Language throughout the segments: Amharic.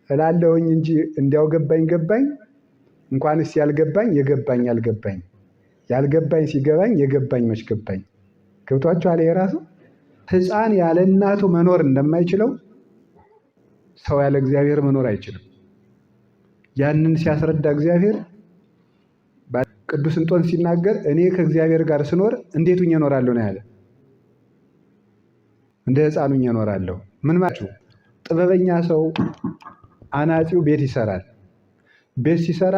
እላለሁኝ እንጂ እንዲያው ገባኝ እንኳንስ ያልገባኝ የገባኝ አልገባኝ ያልገባኝ ሲገባኝ የገባኝ መች ገባኝ። ገብቷችኋል? የራሱ ሕፃን ያለ እናቱ መኖር እንደማይችለው ሰው ያለ እግዚአብሔር መኖር አይችልም። ያንን ሲያስረዳ እግዚአብሔር ቅዱስ እንጦንስ ሲናገር እኔ ከእግዚአብሔር ጋር ስኖር እንዴት ሁኜ እኖራለሁ ነው ያለ። እንደ ሕፃን ሁኜ እኖራለሁ። ምን ማለት ነው? ጥበበኛ ሰው አናጺው ቤት ይሰራል። ቤት ሲሰራ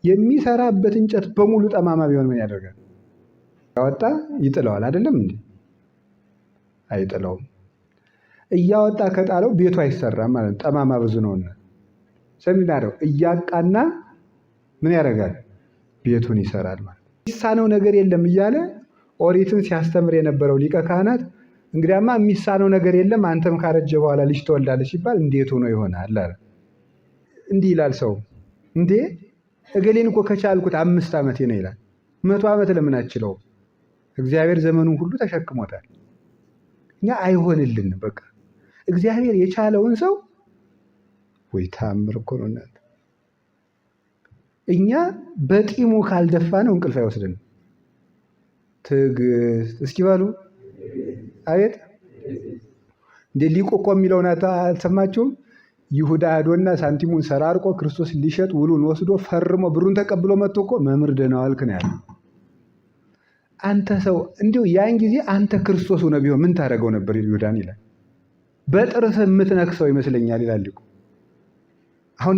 የሚሰራበት እንጨት በሙሉ ጠማማ ቢሆን ምን ያደርጋል? ያወጣ ይጥለዋል። አይደለም እንዴ? አይጥለውም። እያወጣ ከጣለው ቤቱ አይሰራም ማለት ነው። ጠማማ ብዙ ነውና ሰሚናረው እያቃና ምን ያደርጋል? ቤቱን ይሰራል ማለት ነው። የሚሳነው ነገር የለም እያለ ኦሪትን ሲያስተምር የነበረው ሊቀ ካህናት እንግዲያማ የሚሳነው ነገር የለም አንተም ካረጀ በኋላ ልጅ ትወልዳለህ ሲባል እንዴት ሆኖ ይሆናል አለ። እንዲህ ይላል ሰው እንዴ እገሌን እኮ ከቻልኩት 5 ዓመቴ ነው ይላል። 100 ዓመት ለምን አችለው? እግዚአብሔር ዘመኑን ሁሉ ተሸክሞታል። እኛ አይሆንልንም። በቃ እግዚአብሔር የቻለውን ሰው ወይ ታምር እኮ ነው እናንተ። እኛ በጢሙ ካልደፋ ነው እንቅልፍ አይወስድንም። ትዕግስት እስኪ በሉ አቤት። እንደ ሊቁ እኮ የሚለውን አልሰማችሁም? ይሁዳ ሄዶና ሳንቲሙን ሰራርቆ ክርስቶስ ሊሸጥ ውሉን ወስዶ ፈርሞ ብሩን ተቀብሎ መጥቶ እኮ መምህር ደህና ዋልክ ነው ያለው። አንተ ሰው እንዲሁ ያን ጊዜ አንተ ክርስቶስ ሆነ ቢሆን ምን ታደርገው ነበር ይሁዳን ይላል። በጥርስ የምትነክሰው ይመስለኛል ይላል ሊቁ። አሁን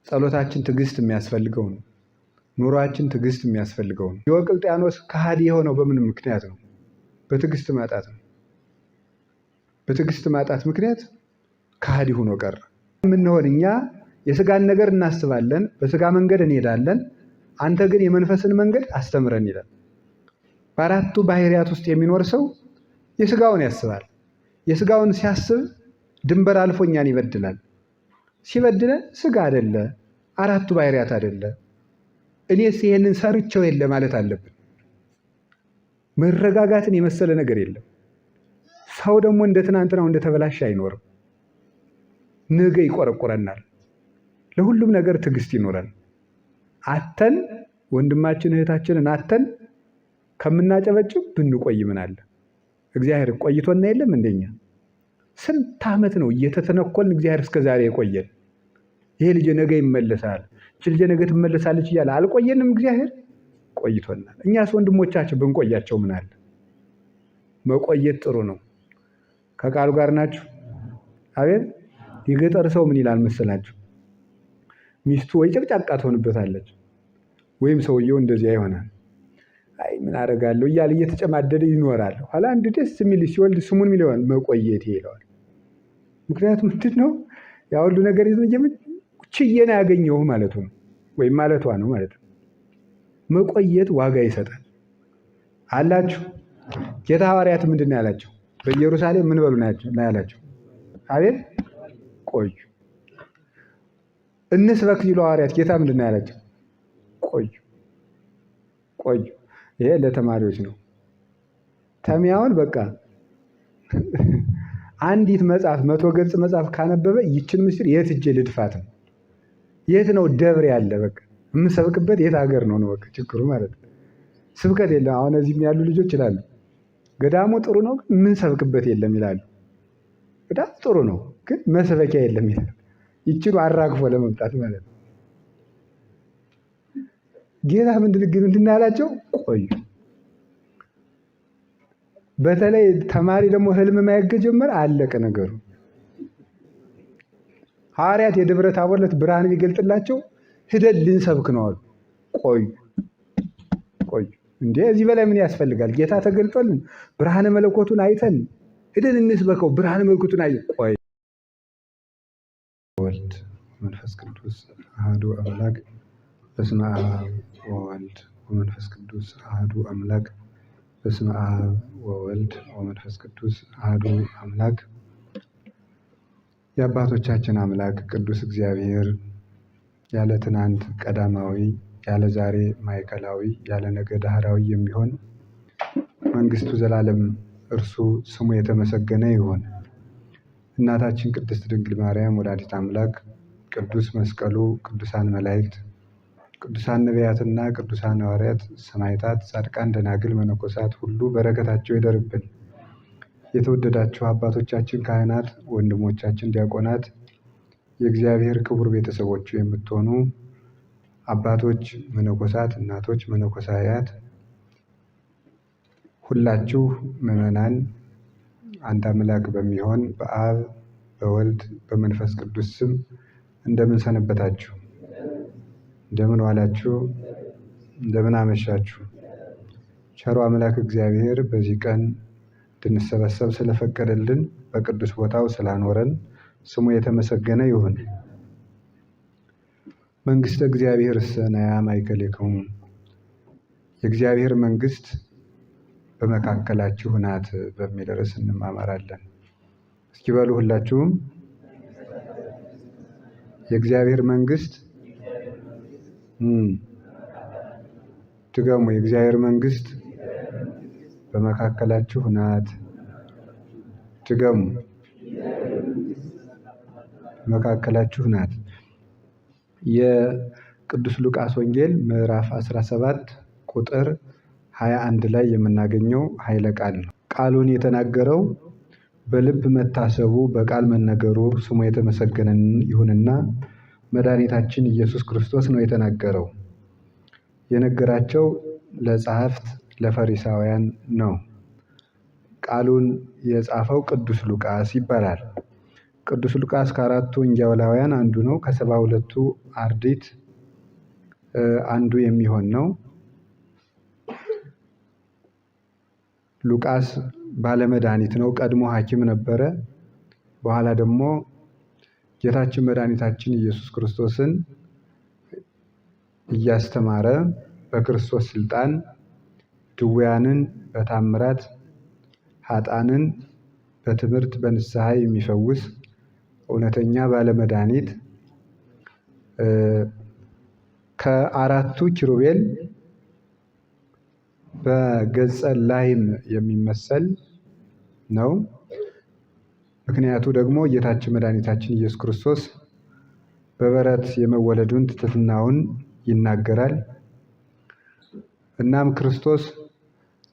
ጸሎታችን ትዕግስት የሚያስፈልገው ነው። ኑሯችን ትዕግስት የሚያስፈልገው ነው። ዲዮቅልጥያኖስ ከሃዲ የሆነው በምን ምክንያት ነው? በትዕግስት ማጣት ነው። በትዕግስት ማጣት ምክንያት ከሃዲ ሆኖ ቀረ። የምንሆን እኛ የስጋን ነገር እናስባለን፣ በስጋ መንገድ እንሄዳለን። አንተ ግን የመንፈስን መንገድ አስተምረን ይላል። በአራቱ ባህሪያት ውስጥ የሚኖር ሰው የስጋውን ያስባል። የስጋውን ሲያስብ ድንበር አልፎ እኛን ይበድላል። ሲበድለን ስጋ አይደለ፣ አራቱ ባህሪያት አይደለ፣ እኔስ ይሄንን ሰርቼው የለ ማለት አለብን። መረጋጋትን የመሰለ ነገር የለም። ሰው ደግሞ እንደ ትናንትናው እንደተበላሸ አይኖርም። ነገ ይቆረቆረናል። ለሁሉም ነገር ትዕግስት ይኖረን። አተን ወንድማችን እህታችንን አተን ከምናጨበጭብ ብንቆይ ምን አለ? እግዚአብሔር ቆይቶና የለም እንደኛ ስንት ዓመት ነው እየተተነኮልን እግዚአብሔር እስከዛሬ የቆየን። ይሄ ልጅ ነገ ይመለሳል፣ እቺ ልጅ ነገ ትመለሳለች እያለ አልቆየንም። እግዚአብሔር ቆይቶናል። እኛስ ወንድሞቻችን ብንቆያቸው ምን አለ? መቆየት ጥሩ ነው። ከቃሉ ጋር ናችሁ? አቤት። የገጠር ሰው ምን ይላል መሰላችሁ? ሚስቱ ወይ ጨቅጫቃ ትሆንበታለች ወይም ሰውየው እንደዚያ ይሆናል። አይ ምን አደርጋለሁ እያለ እየተጨማደደ ይኖራል። ኋላ አንድ ደስ የሚል ሲወልድ ስሙን ምን ይለዋል? መቆየት ይለዋል። ምክንያቱም ምንድን ነው ያ ሁሉ ነገር ችዬ ነው ያገኘሁ ማለቱ ነው፣ ወይም ማለቷ ነው ማለት ነው። መቆየት ዋጋ ይሰጣል አላችሁ። ጌታ ሐዋርያት ምንድን ነው ያላቸው? በኢየሩሳሌም ምን በሉ ነው ያላቸው? አቤት ቆዩ። እንስበክ ሲሉ ሐዋርያት ጌታ ምንድን ነው ያላቸው? ቆዩ ቆዩ። ይሄ ለተማሪዎች ነው። ተሚያውን በቃ አንዲት መጽሐፍ 100 ገጽ መጽሐፍ ካነበበ ይችን ምስጢር የት እጄ ልድፋት ነው? የት ነው ደብር ያለ? በቃ የምሰብክበት የት ሀገር ነው? በቃ ችግሩ ማለት ነው። ስብከት የለም። አሁን እዚህም ያሉ ልጆች ይላሉ ገዳሙ ጥሩ ነው ግን ምን ሰብክበት የለም ይላሉ። ገዳሙ ጥሩ ነው ግን መስበኪያ የለም ይላሉ። ይችኑ አራግፎ ለመምጣት ማለት ነው። ጌታ ምንድን ያላቸው? ቆዩ። በተለይ ተማሪ ደግሞ ህልም ማየት ከጀመረ አለቀ ነገሩ። ሐዋርያት የደብረ ታቦር ዕለት ብርሃን ቢገልጥላቸው ሂደን ልንሰብክ ነው አሉ። ቆዩ ቆዩ። እንዴ እዚህ በላይ ምን ያስፈልጋል? ጌታ ተገልጦልን ብርሃነ መለኮቱን አይተን ሂደን እንስበከው። ብርሃነ መለኮቱን አይ ቆይ ወልድ መንፈስ ቅዱስ አሐዱ አምላክ በስመ አብ ወወልድ ወመንፈስ ቅዱስ አሐዱ አምላክ በስመ አብ ወወልድ ወመንፈስ ቅዱስ አሐዱ አምላክ። የአባቶቻችን አምላክ ቅዱስ እግዚአብሔር ያለ ትናንት ቀዳማዊ፣ ያለ ዛሬ ማዕከላዊ፣ ያለ ነገ ዳህራዊ የሚሆን መንግስቱ ዘላለም እርሱ ስሙ የተመሰገነ ይሁን። እናታችን ቅድስት ድንግል ማርያም ወላዲተ አምላክ፣ ቅዱስ መስቀሉ፣ ቅዱሳን መላእክት፣ ቅዱሳን ነቢያትና ቅዱሳን ሐዋርያት፣ ሰማዕታት፣ ጻድቃን፣ ደናግል፣ መነኮሳት ሁሉ በረከታቸው ይደርብን። የተወደዳችሁ አባቶቻችን ካህናት፣ ወንድሞቻችን ዲያቆናት፣ የእግዚአብሔር ክቡር ቤተሰቦቹ የምትሆኑ አባቶች መነኮሳት፣ እናቶች መነኮሳያት፣ ሁላችሁ ምዕመናን አንድ አምላክ በሚሆን በአብ በወልድ በመንፈስ ቅዱስ ስም እንደምን ሰነበታችሁ? እንደምን ዋላችሁ? እንደምን አመሻችሁ? ቸሩ አምላክ እግዚአብሔር በዚህ ቀን እንድንሰበሰብ ስለፈቀደልን በቅዱስ ቦታው ስላኖረን ስሙ የተመሰገነ ይሁን። መንግስተ እግዚአብሔር ሰናያ ማእከሌክሙ፣ የእግዚአብሔር መንግስት በመካከላችሁ ናት በሚል ርዕስ እንማማራለን። እስኪ በሉ ሁላችሁም የእግዚአብሔር መንግስት ድገሙ። የእግዚአብሔር መንግስት በመካከላችሁ ናት። ድገሙ። በመካከላችሁ ናት። የቅዱስ ሉቃስ ወንጌል ምዕራፍ 17 ቁጥር 21 ላይ የምናገኘው ኃይለ ቃል ነው። ቃሉን የተናገረው በልብ መታሰቡ በቃል መነገሩ ስሙ የተመሰገነ ይሁንና መድኃኒታችን ኢየሱስ ክርስቶስ ነው የተናገረው። የነገራቸው ለጸሐፍት ለፈሪሳውያን ነው። ቃሉን የጻፈው ቅዱስ ሉቃስ ይባላል። ቅዱስ ሉቃስ ከአራቱ ወንጌላውያን አንዱ ነው። ከ72ቱ አርድእት አንዱ የሚሆን ነው። ሉቃስ ባለመድኃኒት ነው። ቀድሞ ሐኪም ነበረ። በኋላ ደግሞ ጌታችን መድኃኒታችን ኢየሱስ ክርስቶስን እያስተማረ በክርስቶስ ስልጣን ድውያንን በታምራት ኃጥአንን በትምህርት በንስሐ የሚፈውስ እውነተኛ ባለመድኃኒት ከአራቱ ኪሩቤል በገጸ ላይም የሚመሰል ነው። ምክንያቱ ደግሞ ጌታችን መድኃኒታችን ኢየሱስ ክርስቶስ በበረት የመወለዱን ትሕትናውን ይናገራል። እናም ክርስቶስ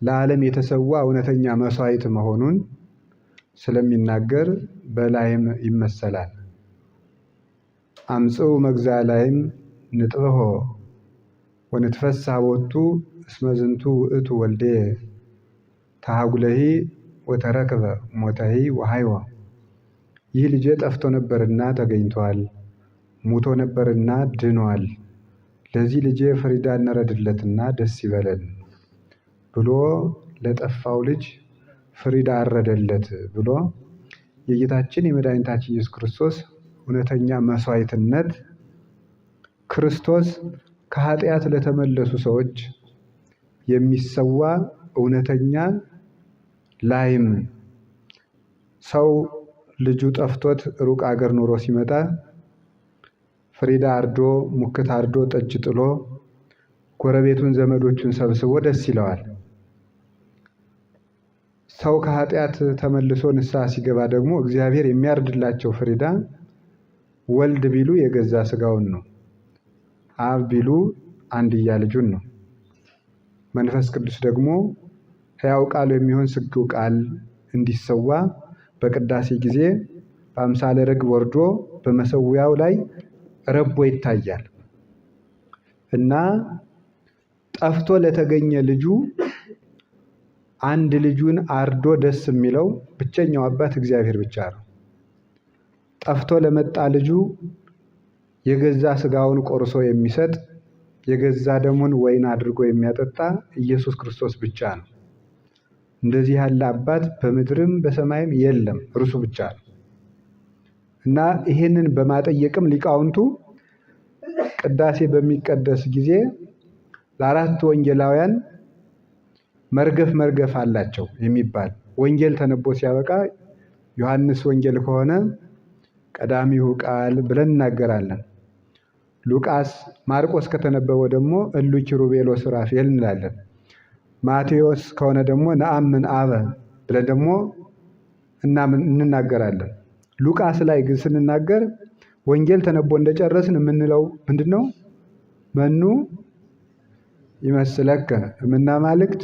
ለዓለም የተሰዋ እውነተኛ መስዋዕት መሆኑን ስለሚናገር በላይም ይመሰላል። አምጽኡ መግዛ ላይም ንጥበሆ ወንትፈስሐ ቦቱ እስመ ዝንቱ ውእቱ ወልዴ ተሐጉለሂ ወተረክበ ሞተሂ ወሐይወ። ይህ ልጄ ጠፍቶ ነበርና ተገኝቷል፣ ሙቶ ነበርና ድኗል። ለዚህ ልጄ ፍሪዳ እንረድለትና ደስ ይበለን ብሎ ለጠፋው ልጅ ፍሪዳ አረደለት ብሎ የጌታችን የመድኃኒታችን ኢየሱስ ክርስቶስ እውነተኛ መስዋዕትነት ክርስቶስ ከኃጢአት ለተመለሱ ሰዎች የሚሰዋ እውነተኛ ላይም ሰው ልጁ ጠፍቶት ሩቅ አገር ኑሮ ሲመጣ ፍሪዳ አርዶ ሙክት አርዶ ጠጅ ጥሎ ጎረቤቱን ዘመዶቹን ሰብስቦ ደስ ይለዋል። ሰው ከኃጢአት ተመልሶ ንስሐ ሲገባ ደግሞ እግዚአብሔር የሚያርድላቸው ፍሪዳ ወልድ ቢሉ የገዛ ስጋውን ነው፣ አብ ቢሉ አንድያ ልጁን ነው። መንፈስ ቅዱስ ደግሞ ሕያው ቃሉ የሚሆን ስግው ቃል እንዲሰዋ በቅዳሴ ጊዜ በአምሳለ ርግብ ወርዶ በመሰዊያው ላይ ረቦ ይታያል እና ጠፍቶ ለተገኘ ልጁ አንድ ልጁን አርዶ ደስ የሚለው ብቸኛው አባት እግዚአብሔር ብቻ ነው። ጠፍቶ ለመጣ ልጁ የገዛ ስጋውን ቆርሶ የሚሰጥ የገዛ ደሙን ወይን አድርጎ የሚያጠጣ ኢየሱስ ክርስቶስ ብቻ ነው። እንደዚህ ያለ አባት በምድርም በሰማይም የለም፣ እርሱ ብቻ ነው እና ይሄንን በማጠየቅም ሊቃውንቱ ቅዳሴ በሚቀደስ ጊዜ ለአራቱ ወንጌላውያን መርገፍ አላቸው የሚባል ወንጌል ተነቦ ሲያበቃ ዮሐንስ ወንጌል ከሆነ ቀዳሚው ቃል ብለን እናገራለን። ሉቃስ ማርቆስ ከተነበበው ደግሞ እሉ ኪሩቤል ወሱራፌል እንላለን። ማቴዎስ ከሆነ ደግሞ ነአምን አበ ብለን ደግሞ እንናገራለን። ሉቃስ ላይ ግን ስንናገር ወንጌል ተነቦ እንደጨረስን የምንለው ምንድነው? መኑ ይመስለከ እምናማልክት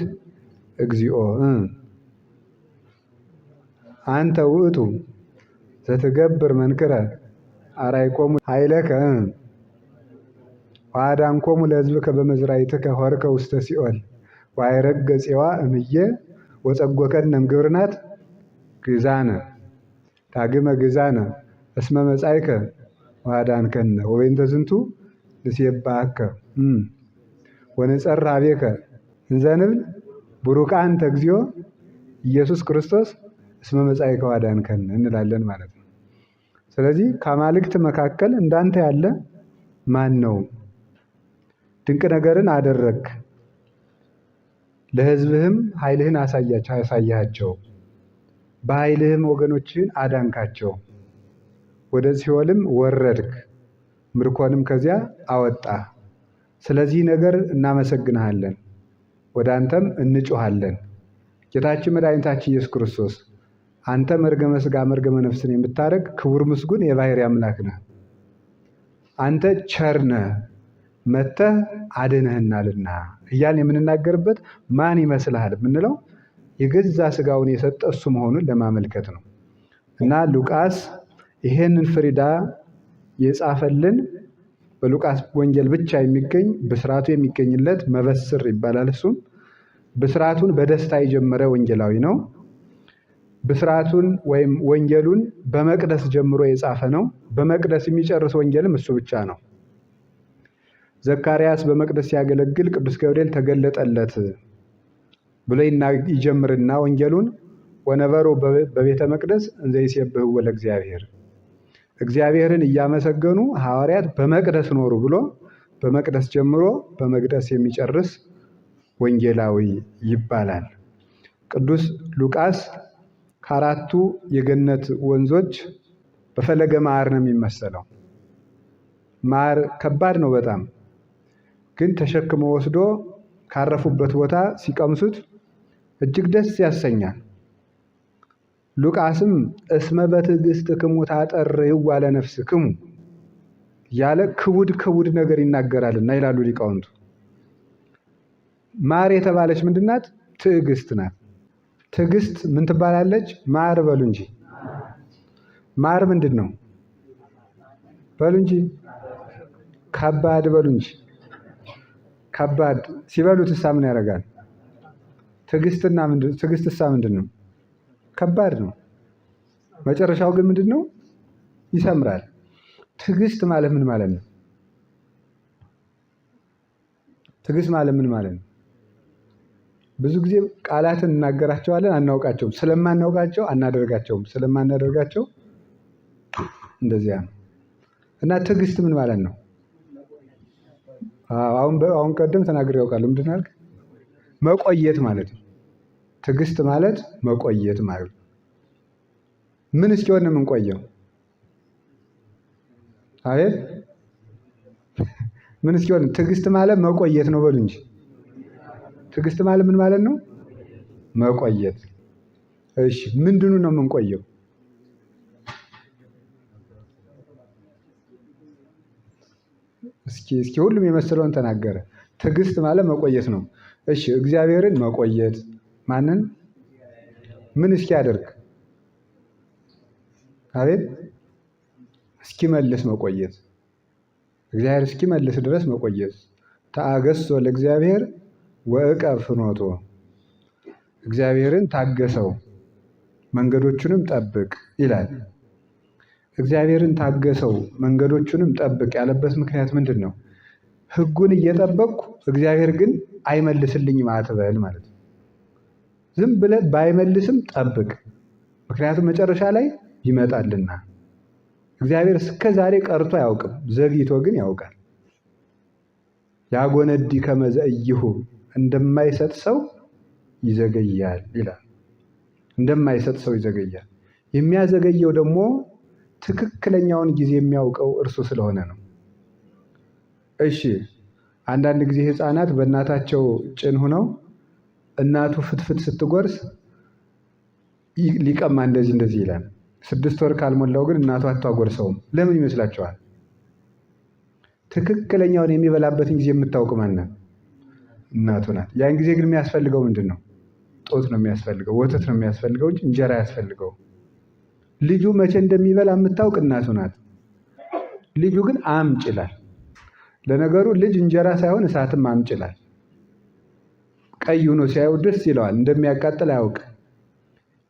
እግዚኦ አንተ ውእቱ ዘትገብር መንክረ አራይኮሙ ኃይለከ ወአዳንኮሙ ለሕዝብከ በመዝራዕትከ ሆርከ ውስተ ሲኦል ወአይረገ ፄዋ እምዬ ወጸጎከነ እምግብርናት ግዛነ ዳግመ ግዛነ እስመ መጻእከ ወአዳንከነ ወበእንተ ዝንቱ ንሴብሐከ ወንጸርህ ኀቤከ እንዘ ንብል ቡሩክ አንተ እግዚኦ ኢየሱስ ክርስቶስ እስመ መጻእከ ወአዳንከነ እንላለን ማለት ነው። ስለዚህ ከአማልክት መካከል እንዳንተ ያለ ማን ነው? ድንቅ ነገርን አደረግ፣ ለሕዝብህም ኃይልህን አሳያቸው፣ በኃይልህም ወገኖችህን አዳንካቸው፣ ወደ ሲኦልም ወረድክ፣ ምርኮንም ከዚያ አወጣ። ስለዚህ ነገር እናመሰግንሃለን፣ ወደ አንተም እንጮሃለን። ጌታችን መድኃኒታችን ኢየሱስ ክርስቶስ አንተ መርገመ ሥጋ መርገመ ነፍስን የምታደርግ ክቡር ምስጉን የባሕርይ አምላክ ነህ። አንተ ቸር ነህ፣ መጥተህ አድነህናልና እያልን የምንናገርበት ማን ይመስልሃል የምንለው የገዛ ሥጋውን የሰጠ እሱ መሆኑን ለማመልከት ነው። እና ሉቃስ ይሄንን ፍሪዳ የጻፈልን በሉቃስ ወንጌል ብቻ የሚገኝ ብስራቱ የሚገኝለት መበስር ይባላል። እሱም ብስራቱን በደስታ የጀመረ ወንጌላዊ ነው። ብስራቱን ወይም ወንጌሉን በመቅደስ ጀምሮ የጻፈ ነው። በመቅደስ የሚጨርስ ወንጌልም እሱ ብቻ ነው። ዘካርያስ በመቅደስ ሲያገለግል ቅዱስ ገብርኤል ተገለጠለት ብሎ ይጀምርና ወንጌሉን ወነበሩ በቤተ መቅደስ እንዘ ይሴብሕዎ ለእግዚአብሔር፣ እግዚአብሔርን እያመሰገኑ ሐዋርያት በመቅደስ ኖሩ ብሎ በመቅደስ ጀምሮ በመቅደስ የሚጨርስ ወንጌላዊ ይባላል። ቅዱስ ሉቃስ ከአራቱ የገነት ወንዞች በፈለገ ማር ነው የሚመሰለው። ማር ከባድ ነው በጣም፣ ግን ተሸክሞ ወስዶ ካረፉበት ቦታ ሲቀምሱት እጅግ ደስ ያሰኛል። ሉቃስም እስመ በትዕግሥትክሙ ታጠርይዋ ለነፍስክሙ ያለ ክቡድ ነገር ይናገራልና ይላሉ ሊቃውንቱ። ማር የተባለች ምንድናት? ትዕግስት ናት። ትዕግስት ምን ትባላለች? ማር በሉ እንጂ። ማር ምንድን ነው? በሉ እንጂ። ከባድ በሉ እንጂ። ከባድ ሲበሉትሳ ምን ያደርጋል? ትዕግስትሳ ምንድን ነው? ከባድ ነው። መጨረሻው ግን ምንድን ነው? ይሰምራል። ትዕግስት ማለት ምን ማለት ነው? ትዕግስት ማለት ምን ማለት ነው? ብዙ ጊዜ ቃላትን እናገራቸዋለን፣ አናውቃቸውም። ስለማናውቃቸው አናደርጋቸውም፣ ስለማናደርጋቸው እንደዚያ ነው። እና ትዕግስት ምን ማለት ነው? አሁን ቀደም ተናግሬ ያውቃለሁ። ምንድን ነው? መቆየት ማለት ነው። ትዕግስት ማለት መቆየት ማለት ነው። ምን እስኪሆን ነው የምንቆየው? አቤት ምን እስኪሆን? ትዕግስት ማለት መቆየት ነው በሉ እንጂ። ትዕግስት ማለት ምን ማለት ነው? መቆየት። እሺ ምንድኑ ነው የምንቆየው? እስኪ ሁሉም የመሰለውን ተናገረ። ትዕግስት ማለት መቆየት ነው። እሺ እግዚአብሔርን መቆየት ማንን? ምን እስኪያደርግ? አቤት እስኪመልስ መቆየት። እግዚአብሔር እስኪመልስ ድረስ መቆየት። ተአገሶ ለእግዚአብሔር ወዕቀብ ፍኖቶ፣ እግዚአብሔርን ታገሰው መንገዶቹንም ጠብቅ ይላል። እግዚአብሔርን ታገሰው መንገዶቹንም ጠብቅ ያለበት ምክንያት ምንድን ነው? ሕጉን እየጠበቅኩ እግዚአብሔር ግን አይመልስልኝም አትበል ማለት ነው። ዝም ብለህ ባይመልስም ጠብቅ፣ ምክንያቱም መጨረሻ ላይ ይመጣልና። እግዚአብሔር እስከ ዛሬ ቀርቶ አያውቅም፣ ዘግይቶ ግን ያውቃል። ያጎነዲ ከመዘእይሁ እንደማይሰጥ ሰው ይዘገያል ይላል። እንደማይሰጥ ሰው ይዘገያል። የሚያዘገየው ደግሞ ትክክለኛውን ጊዜ የሚያውቀው እርሱ ስለሆነ ነው። እሺ አንዳንድ ጊዜ ሕፃናት በእናታቸው ጭን ሆነው እናቱ ፍትፍት ስትጎርስ ሊቀማ እንደዚህ ይላል። 6 ወር ካልሞላው ግን እናቱ አታጎርሰውም። ለምን ይመስላችኋል? ትክክለኛውን የሚበላበትን ጊዜ የምታውቅ ማን ናት? እናቱ ናት። ያን ጊዜ ግን የሚያስፈልገው ምንድን ነው? ጡት ነው የሚያስፈልገው፣ ወተት ነው የሚያስፈልገው እንጂ እንጀራ ያስፈልገው። ልጁ መቼ እንደሚበላ የምታውቅ እናቱ ናት። ልጁ ግን አምጭ ይላል። ለነገሩ ልጅ እንጀራ ሳይሆን እሳትም አምጭ ይላል። ቀይ ሆኖ ሲያየው ደስ ይለዋል። እንደሚያቃጥል አያውቅም።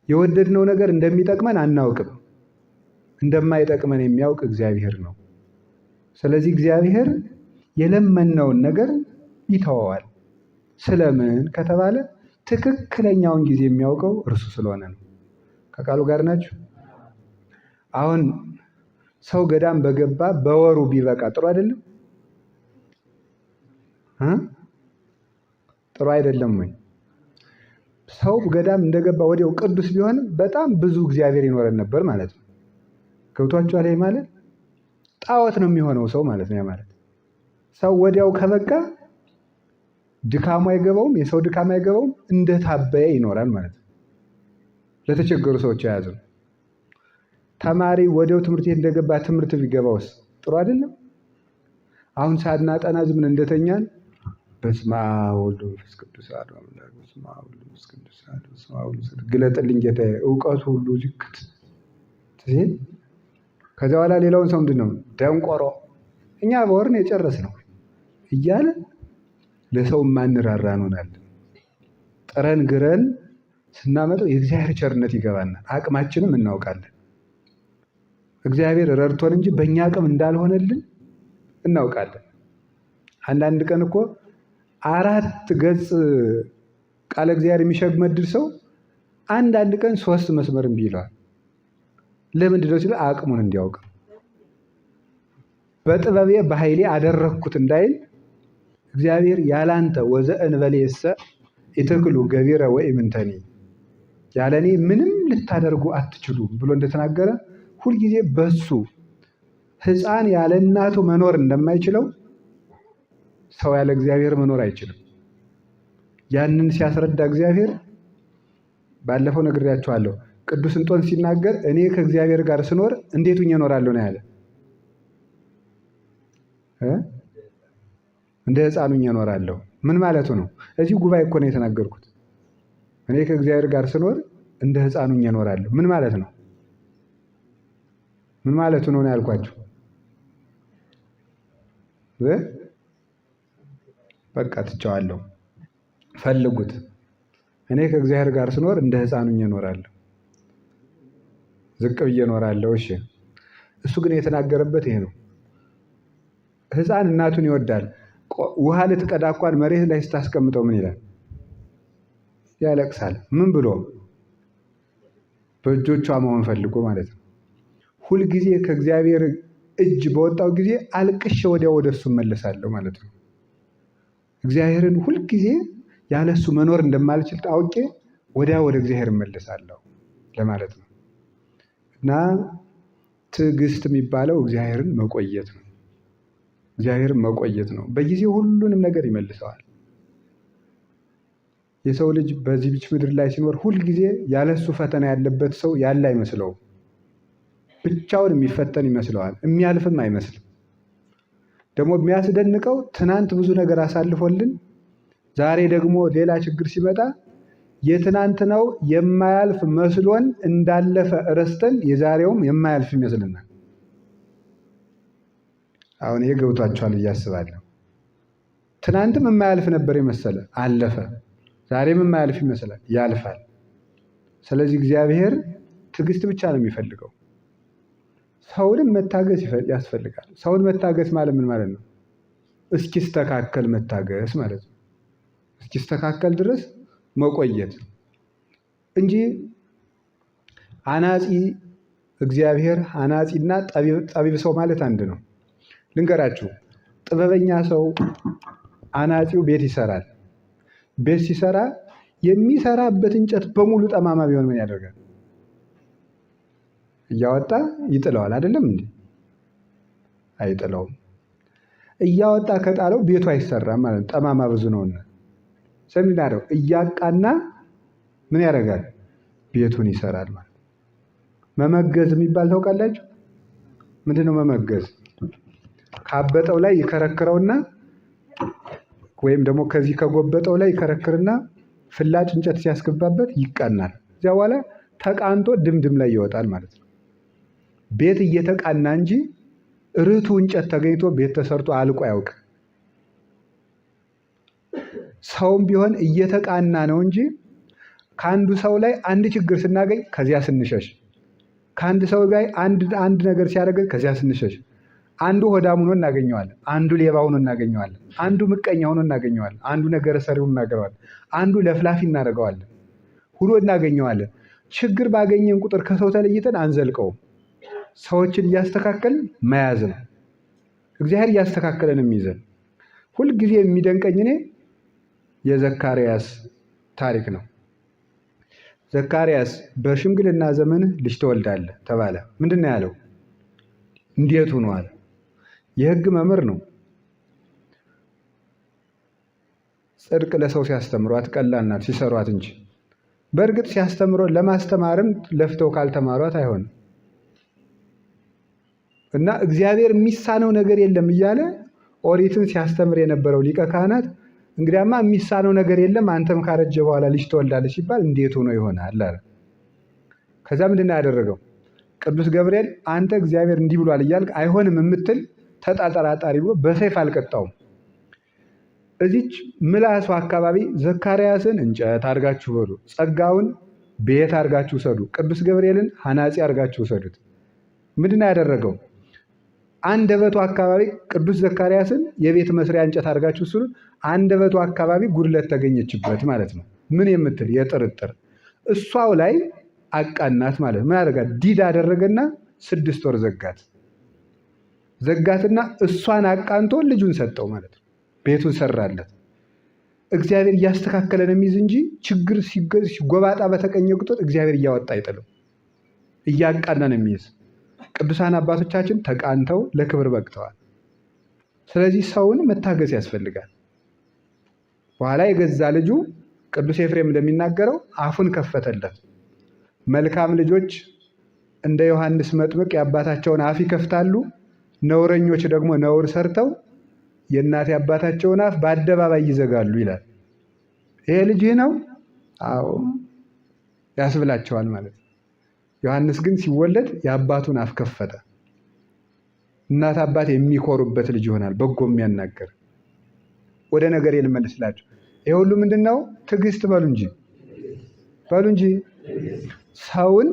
የወደድነው ነገር እንደሚጠቅመን አናውቅም። እንደማይጠቅመን የሚያውቅ እግዚአብሔር ነው። ስለዚህ እግዚአብሔር የለመነውን ነገር ይተወዋል። ስለምን ከተባለ ትክክለኛውን ጊዜ የሚያውቀው እርሱ ስለሆነ ነው። ከቃሉ ጋር ናችሁ? አሁን ሰው ገዳም በገባ በወሩ ቢበቃ ጥሩ አይደለም? ጥሩ አይደለም ወይ? ሰው ገዳም እንደገባ ወዲያው ቅዱስ ቢሆን በጣም ብዙ እግዚአብሔር ይኖረን ነበር ማለት ነው። ገብቷችኋል? ይሄ ማለት ጣዖት ነው የሚሆነው ሰው ማለት ነው። ያ ማለት ሰው ወዲያው ከበቃ ድካሙ አይገባውም፣ የሰው ድካም አይገባውም፣ እንደታበየ ይኖራል ማለት ነው። ለተቸገሩ ሰዎች የያዙ ተማሪ ወዲያው ትምህርት ቤት እንደገባ ትምህርት ቢገባውስ ጥሩ አይደለም? አሁን ሳናጠና ዝም ብለን እንደተኛን በስመ አብ ወወልድ ወመንፈስ ቅዱስ አሐዱ አምላክ በስመ አብ ወወልድ ወመንፈስ ቅዱስ አሐዱ በስመ አብ ወወልድ ግለጥልኝ ጌታዬ እውቀቱ ሁሉ ዝክት ሲል ከዚያ በኋላ ሌላውን ሰው ምንድን ነው ደንቆሮ እኛ በወርን የጨረስነው እያለ ለሰው ማንራራ እንሆናለን። ጥረን ግረን ስናመጣው የእግዚአብሔር ቸርነት ይገባናል። አቅማችንም እናውቃለን። እግዚአብሔር ረድቶን እንጂ በእኛ አቅም እንዳልሆነልን እናውቃለን። አንዳንድ ቀን እኮ 4 ገጽ ቃለ እግዚአብሔር የሚሸመድድ ሰው አንዳንድ ቀን 3 መስመር እምቢ ይለዋል። ለምንድን ነው ሲል አቅሙን እንዲያውቅ በጥበቤ በኃይሌ አደረግኩት እንዳይል እግዚአብሔር ያላንተ ወዘእንበሌሰ ኢትክሉ ገቢረ ወኢምንተኒ ያለኔ ምንም ልታደርጉ አትችሉም ብሎ እንደተናገረ ሁልጊዜ በሱ ሕፃን ያለ እናቱ መኖር እንደማይችለው ሰው ያለ እግዚአብሔር መኖር አይችልም። ያንን ሲያስረዳ እግዚአብሔር ባለፈው ነግሬያቸዋለሁ። ቅዱስ እንጦንስ ሲናገር እኔ ከእግዚአብሔር ጋር ስኖር እንዴት ሆኜ እኖራለሁ ነው ያለ። እንደ ሕፃን ሆኜ እኖራለሁ። ምን ማለቱ ነው? እዚህ ጉባኤ እኮ ነው የተናገርኩት። እኔ ከእግዚአብሔር ጋር ስኖር እንደ ሕፃን ሆኜ እኖራለሁ። ምን ማለት ነው? ምን ማለቱ ነው ያልኳችሁ? በቃ ትቸዋለሁ። ፈልጉት። እኔ ከእግዚአብሔር ጋር ስኖር እንደ ሕፃን ሆኜ እኖራለሁ፣ ዝቅ ብዬ እኖራለሁ። እሺ፣ እሱ ግን የተናገረበት ይሄ ነው። ሕፃን እናቱን ይወዳል። ውሃ ልትቀዳ እንኳን መሬት ላይ ስታስቀምጠው ምን ይላል? ያለቅሳል። ምን ብሎ? በእጆቿ መሆን ፈልጎ ማለት ነው። ሁልጊዜ ከእግዚአብሔር እጅ በወጣው ጊዜ አልቅሼ ወዲያ ወደ እሱ እመለሳለሁ ማለት ነው። እግዚአብሔርን ሁልጊዜ ያለሱ መኖር እንደማልችል ታውቄ ወዲያ ወደ እግዚአብሔር እመለሳለሁ ለማለት ነው። እና ትዕግስት የሚባለው እግዚአብሔርን መቆየት ነው። እግዚአብሔርን መቆየት ነው። በጊዜው ሁሉንም ነገር ይመልሰዋል። የሰው ልጅ በዚህች ምድር ላይ ሲኖር ሁልጊዜ ያለሱ ፈተና ያለበት ሰው ያለ አይመስለውም። ብቻውን የሚፈተን ይመስለዋል። የሚያልፍም አይመስልም። ደግሞ የሚያስደንቀው ትናንት ብዙ ነገር አሳልፎልን ዛሬ ደግሞ ሌላ ችግር ሲመጣ የትናንትናው የማያልፍ መስሎን እንዳለፈ ረስተን የዛሬውም የማያልፍ ይመስልናል። አሁን ይሄ ገብቷችኋል ብዬ አስባለሁ። ትናንትም የማያልፍ ነበር የመሰለ አለፈ፣ ዛሬም የማያልፍ ይመስላል ያልፋል። ስለዚህ እግዚአብሔር ትዕግስት ብቻ ነው የሚፈልገው። ሰውንም መታገስ ያስፈልጋል። ሰውን መታገስ ማለት ምን ማለት ነው? እስኪስተካከል መታገስ ማለት ነው። እስኪስተካከል ድረስ መቆየት እንጂ አናጺ እግዚአብሔር አናጺና ጠቢብ ሰው ማለት አንድ ነው። ልንገራችሁ፣ ጥበበኛ ሰው አናጺው ቤት ይሰራል። ቤት ሲሰራ የሚሰራበት እንጨት በሙሉ ጠማማ ቢሆን ምን ያደርጋል? እያወጣ ይጥለዋል። አይደለም እንዴ? አይጥለውም። እያወጣ ከጣለው ቤቱ አይሰራም ማለት ነው። ጠማማ ብዙ ነውና ሰሚናረው እያቃና ምን ያደርጋል? ቤቱን ይሰራል ማለት። መመገዝ የሚባል ታውቃላችሁ? ምንድነው መመገዝ? ካበጠው ላይ ይከረክረውና ወይም ደግሞ ከዚህ ከጎበጠው ላይ ይከረክርና ፍላጭ እንጨት ሲያስገባበት ይቀናል። እዚያ በኋላ ተቃንቶ ድምድም ላይ ይወጣል ማለት ነው። ቤት እየተቃና እንጂ ርቱ እንጨት ተገኝቶ ቤት ተሰርቶ አልቆ ያውቅ። ሰውም ቢሆን እየተቃና ነው እንጂ ከአንዱ ሰው ላይ አንድ ችግር ስናገኝ ከዚያ ስንሸሽ፣ ከአንድ ሰው ላይ አንድ ነገር ሲያደርግ ከዚያ ስንሸሽ፣ አንዱ ሆዳም ሆኖ እናገኘዋለን፣ አንዱ ሌባ ሆኖ እናገኘዋለን፣ አንዱ ምቀኛ ሆኖ እናገኘዋለን፣ አንዱ ነገረ ሰሪ ሆኖ እናገኘዋለን፣ አንዱ ለፍላፊ እናደርገዋለን፣ ሁሉ እናገኘዋለን። ችግር ባገኘን ቁጥር ከሰው ተለይተን አንዘልቀውም። ሰዎችን እያስተካከልን መያዝ ነው። እግዚአብሔር እያስተካከለን የሚይዘን። ሁልጊዜ የሚደንቀኝ እኔ የዘካርያስ ታሪክ ነው። ዘካርያስ በሽምግልና ዘመንህ ልጅ ትወልዳለህ ተባለ። ምንድን ነው ያለው? እንዴት ሆኗል? የሕግ መምህር ነው። ጽድቅ ለሰው ሲያስተምሯት ቀላል ናት ሲሰሯት እንጂ። በእርግጥ ሲያስተምሮ ለማስተማርም ለፍተው ካልተማሯት አይሆንም። እና እግዚአብሔር የሚሳነው ነገር የለም እያለ ኦሪትን ሲያስተምር የነበረው ሊቀ ካህናት እንግዲያማ የሚሳነው ነገር የለም አንተም ካረጀ በኋላ ልጅ ትወልዳለህ ሲባል እንዴት ሆኖ ይሆናል አለ። ከዛ ምንድን ነው ያደረገው? ቅዱስ ገብርኤል አንተ እግዚአብሔር እንዲህ ብሏል እያልክ አይሆንም የምትል ተጠራጣሪ ብሎ በሰይፍ አልቀጣውም። እዚች ምላሱ አካባቢ ዘካርያስን እንጨት አድርጋችሁ በሉ፣ ጸጋውን ቤት አድርጋችሁ ውሰዱ፣ ቅዱስ ገብርኤልን ሐናጺ አድርጋችሁ ውሰዱት። ምንድን ነው ያደረገው? አንደበቱ አካባቢ ቅዱስ ዘካርያስን የቤት መስሪያ እንጨት አድርጋችሁ ስሉ፣ አንደበቱ አካባቢ ጉድለት ተገኘችበት ማለት ነው። ምን የምትል የጥርጥር እሷው ላይ አቃናት ማለት ነው። ምን አደረጋት? ዲድ አደረገና 6 ወር ዘጋትና እሷን አቃንቶ ልጁን ሰጠው ማለት ነው። ቤቱን ሰራለት። እግዚአብሔር እያስተካከለን የሚይዝ እንጂ ችግር ሲጎባጣ በተቀኘ ቁጥር እግዚአብሔር እያወጣ አይጥልም፣ እያቃናን የሚይዝ። ቅዱሳን አባቶቻችን ተቃንተው ለክብር በቅተዋል። ስለዚህ ሰውን መታገስ ያስፈልጋል። በኋላ የገዛ ልጁ ቅዱስ ኤፍሬም እንደሚናገረው አፉን ከፈተለት። መልካም ልጆች እንደ ዮሐንስ መጥምቅ የአባታቸውን አፍ ይከፍታሉ፣ ነውረኞች ደግሞ ነውር ሰርተው የእናት አባታቸውን አፍ በአደባባይ ይዘጋሉ ይላል። ይሄ ልጅህ ነው? አዎ ያስብላቸዋል ማለት ነው። ዮሐንስ ግን ሲወለድ የአባቱን አፍ ከፈተ። እናት አባት የሚኮሩበት ልጅ ይሆናል፣ በጎ የሚያናገር። ወደ ነገር ልመልስላችሁ። ይሄ ሁሉ ምንድን ነው? ትዕግስት በሉ እንጂ ሰውን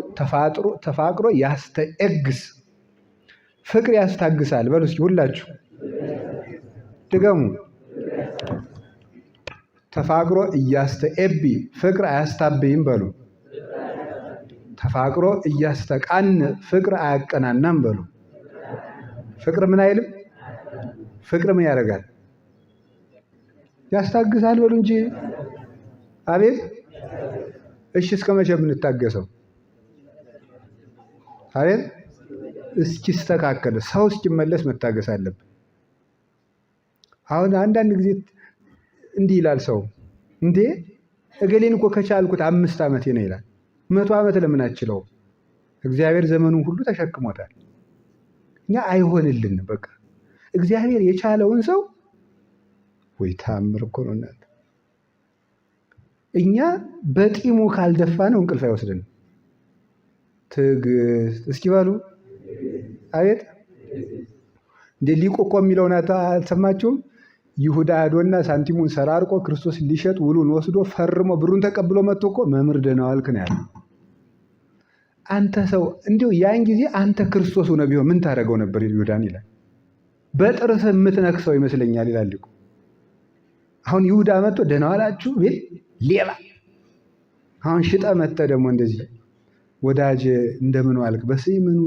ተፋቅሮ ያስተኤግስ፣ ፍቅር ያስታግሳል። በሉ እስኪ ሁላችሁ ድገሙ። ተፋቅሮ እያስተኤቢ ፍቅር አያስታብይም በሉ። ተፋቅሮ እያስተቃን ፍቅር አያቀናናም በሉ። ፍቅር ምን አይልም? ፍቅር ምን ያደርጋል? ያስታግሳል በሉ እንጂ። አቤት! እሺ እስከ መቼ የምንታገሰው? አቤት! እስኪስተካከል ሰው እስኪመለስ መታገስ አለብን። አሁን አንዳንድ ጊዜ እንዲህ ይላል ሰው፣ እንዴ እገሌን እኮ ከቻልኩት 5 ዓመቴ ነው ይላል። 100 ዓመት ለምን አችለውም? እግዚአብሔር ዘመኑን ሁሉ ተሸክሞታል። እኛ አይሆንልን። በቃ እግዚአብሔር የቻለውን ሰው ወይ ታምር እኮ ነው እናንተ። እኛ በጢሙ ካልደፋ ነው እንቅልፍ አይወስድንም። ትዕግስት እስኪ በሉ አቤት! እንደ ሊቁ እኮ የሚለውን አልሰማችሁም? ይሁዳ ሄዶና ሳንቲሙን ሰራርቆ ክርስቶስ ሊሸጥ ውሉን ወስዶ ፈርሞ ብሩን ተቀብሎ መጥቶ እኮ መምህር ደህና ዋልክ ነው ያለው። አንተ ሰው እንዲሁ ያን ጊዜ አንተ ክርስቶስ ሆነ ቢሆን ምን ታደርገው ነበር ይሁዳን ይላል። በጥርስ የምትነክሰው ይመስለኛል ይላል ሊቁ። አሁን ይሁዳ መጥቶ ደህና ዋላችሁ ቢል ሌባ፣ አሁን ሽጠ መጥተ ደግሞ እንደዚህ ወዳጅ እንደምን ዋልክ በስምኑ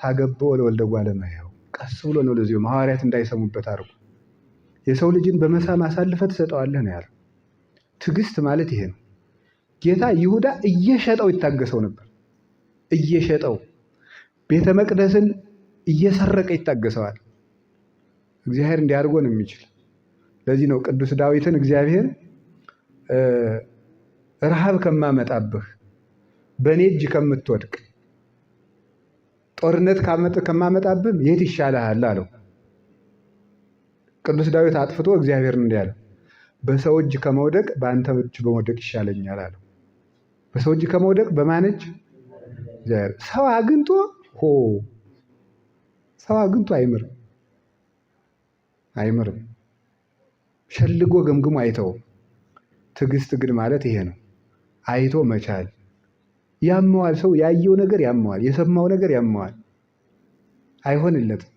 ታገበው ለወልደ እጓለ እመሕያው፣ ቀስ ብሎ ነው ለዚሁ ሐዋርያት እንዳይሰሙበት አድርጎ የሰው ልጅን በመሳም አሳልፈህ ትሰጠዋለህ ነው ያለው። ትዕግስት ማለት ይሄ ነው። ጌታ ይሁዳ እየሸጠው ይታገሰው ነበር። እየሸጠው ቤተ መቅደስን እየሰረቀ ይታገሰዋል። እግዚአብሔር እንዲያርጎ ነው የሚችል። ለዚህ ነው ቅዱስ ዳዊትን እግዚአብሔር ረሃብ ከማመጣብህ በእኔ እጅ ከምትወድቅ ጦርነት ከማመጣብህም የት ይሻልሃል አለው። ቅዱስ ዳዊት አጥፍቶ እግዚአብሔርን እንዲህ አለው፣ በሰው እጅ ከመውደቅ በአንተ እጅ በመውደቅ ይሻለኛል አለው። በሰው እጅ ከመውደቅ በማን እጅ? ሰው አግኝቶ አይምርም። ሸልጎ ገምግሞ አይተውም። ትዕግስት ግን ማለት ይሄ ነው። አይቶ መቻል። ያመዋል። ሰው ያየው ነገር ያመዋል፣ የሰማው ነገር ያመዋል፣ አይሆንለትም።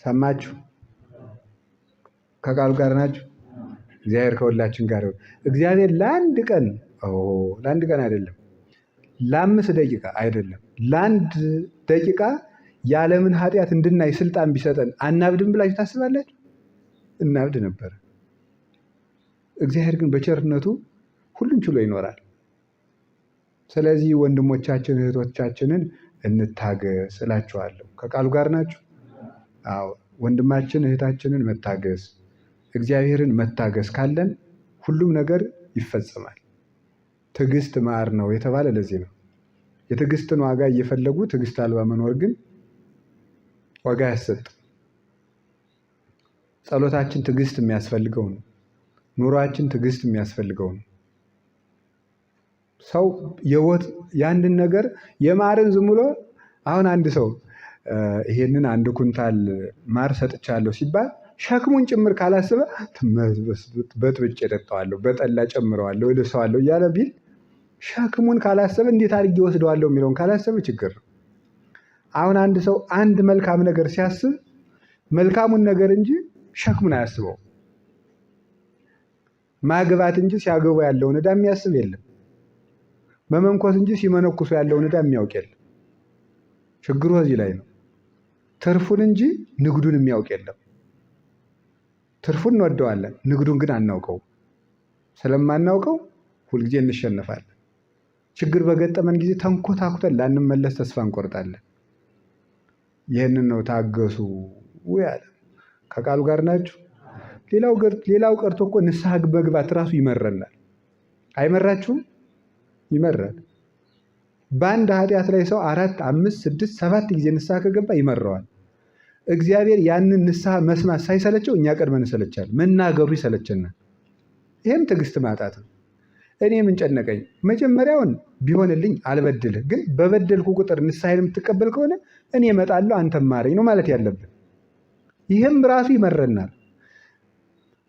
ሰማችሁ? ከቃሉ ጋር ናችሁ? እግዚአብሔር ከሁላችን ጋር ይሁን። እግዚአብሔር ለአንድ ቀን አይደለም፣ ለ5 ደቂቃ አይደለም፣ ለ1 ደቂቃ የዓለምን ኃጢአት እንድናይ ስልጣን ቢሰጠን አናብድም ብላችሁ ታስባላችሁ? እናብድ ነበር። እግዚአብሔር ግን በቸርነቱ ሁሉን ችሎ ይኖራል። ስለዚህ ወንድሞቻችን እህቶቻችንን እንታገስ እላችኋለሁ። ከቃሉ ጋር ናችሁ? አዎ፣ ወንድማችን እህታችንን መታገስ፣ እግዚአብሔርን መታገስ ካለን ሁሉም ነገር ይፈጸማል። ትዕግስት ማር ነው የተባለ ለዚህ ነው። የትዕግስትን ዋጋ እየፈለጉ ትዕግስት አልባ መኖር ግን ዋጋ አያሰጥም። ጸሎታችን ትዕግስት የሚያስፈልገው ነው። ኑሯችን ትዕግስት የሚያስፈልገው ነው። ሰው የአንድን ነገር የማርን ዝም ብሎ አሁን አንድ ሰው ይሄንን 1 ኩንታል ማር ሰጥቻለሁ ሲባል ሸክሙን ጭምር ካላስበ በጥብጬ እጠጣዋለሁ፣ በጠላ ጨምረዋለሁ፣ እልሰዋለሁ እያለ ቢል ሸክሙን ካላሰበ እንዴት አድርጌ ወስደዋለሁ የሚለውን ካላሰበ ችግር ነው። አሁን አንድ ሰው አንድ መልካም ነገር ሲያስብ መልካሙን ነገር እንጂ ሸክሙን አያስበው። ማግባት እንጂ ሲያገቡ ያለውን ዕዳ የሚያስብ የለም። መመንኮስ እንጂ ሲመነኩሱ ያለውን ዕዳ የሚያውቅ የለም። ችግሩ እዚህ ላይ ነው። ትርፉን እንጂ ንግዱን የሚያውቅ የለም። ትርፉን እንወደዋለን፣ ንግዱን ግን አናውቀው። ስለማናውቀው ሁልጊዜ እንሸነፋለን። ችግር በገጠመን ጊዜ ተንኮታኩተን ላንመለስ ተስፋ እንቆርጣለን። ይህንን ነው ታገሱ ያለ። ከቃሉ ጋር ናችሁ? ሌላው ቀርቶ እኮ ንስሐ መግባት እራሱ ይመረናል። አይመራችሁም? ይመራል። በአንድ ኃጢአት ላይ ሰው 4፣ 5፣ 6፣ 7 ጊዜ ንስሐ ከገባ ይመራዋል። እግዚአብሔር ያንን ንስሐ መስማት ሳይሰለቸው እኛ ቀድመን እንሰለቻለን። መናገሩ ይሰለቸናል። ይህም ትዕግስት ማጣት ነው። እኔ ምን ጨነቀኝ፣ መጀመሪያውን ቢሆንልኝ አልበድልህ፣ ግን በበደልኩ ቁጥር ንስሐ የምትቀበል ከሆነ እኔ እመጣለሁ አንተም ማረኝ ነው ማለት ያለብን። ይህም ራሱ ይመረናል።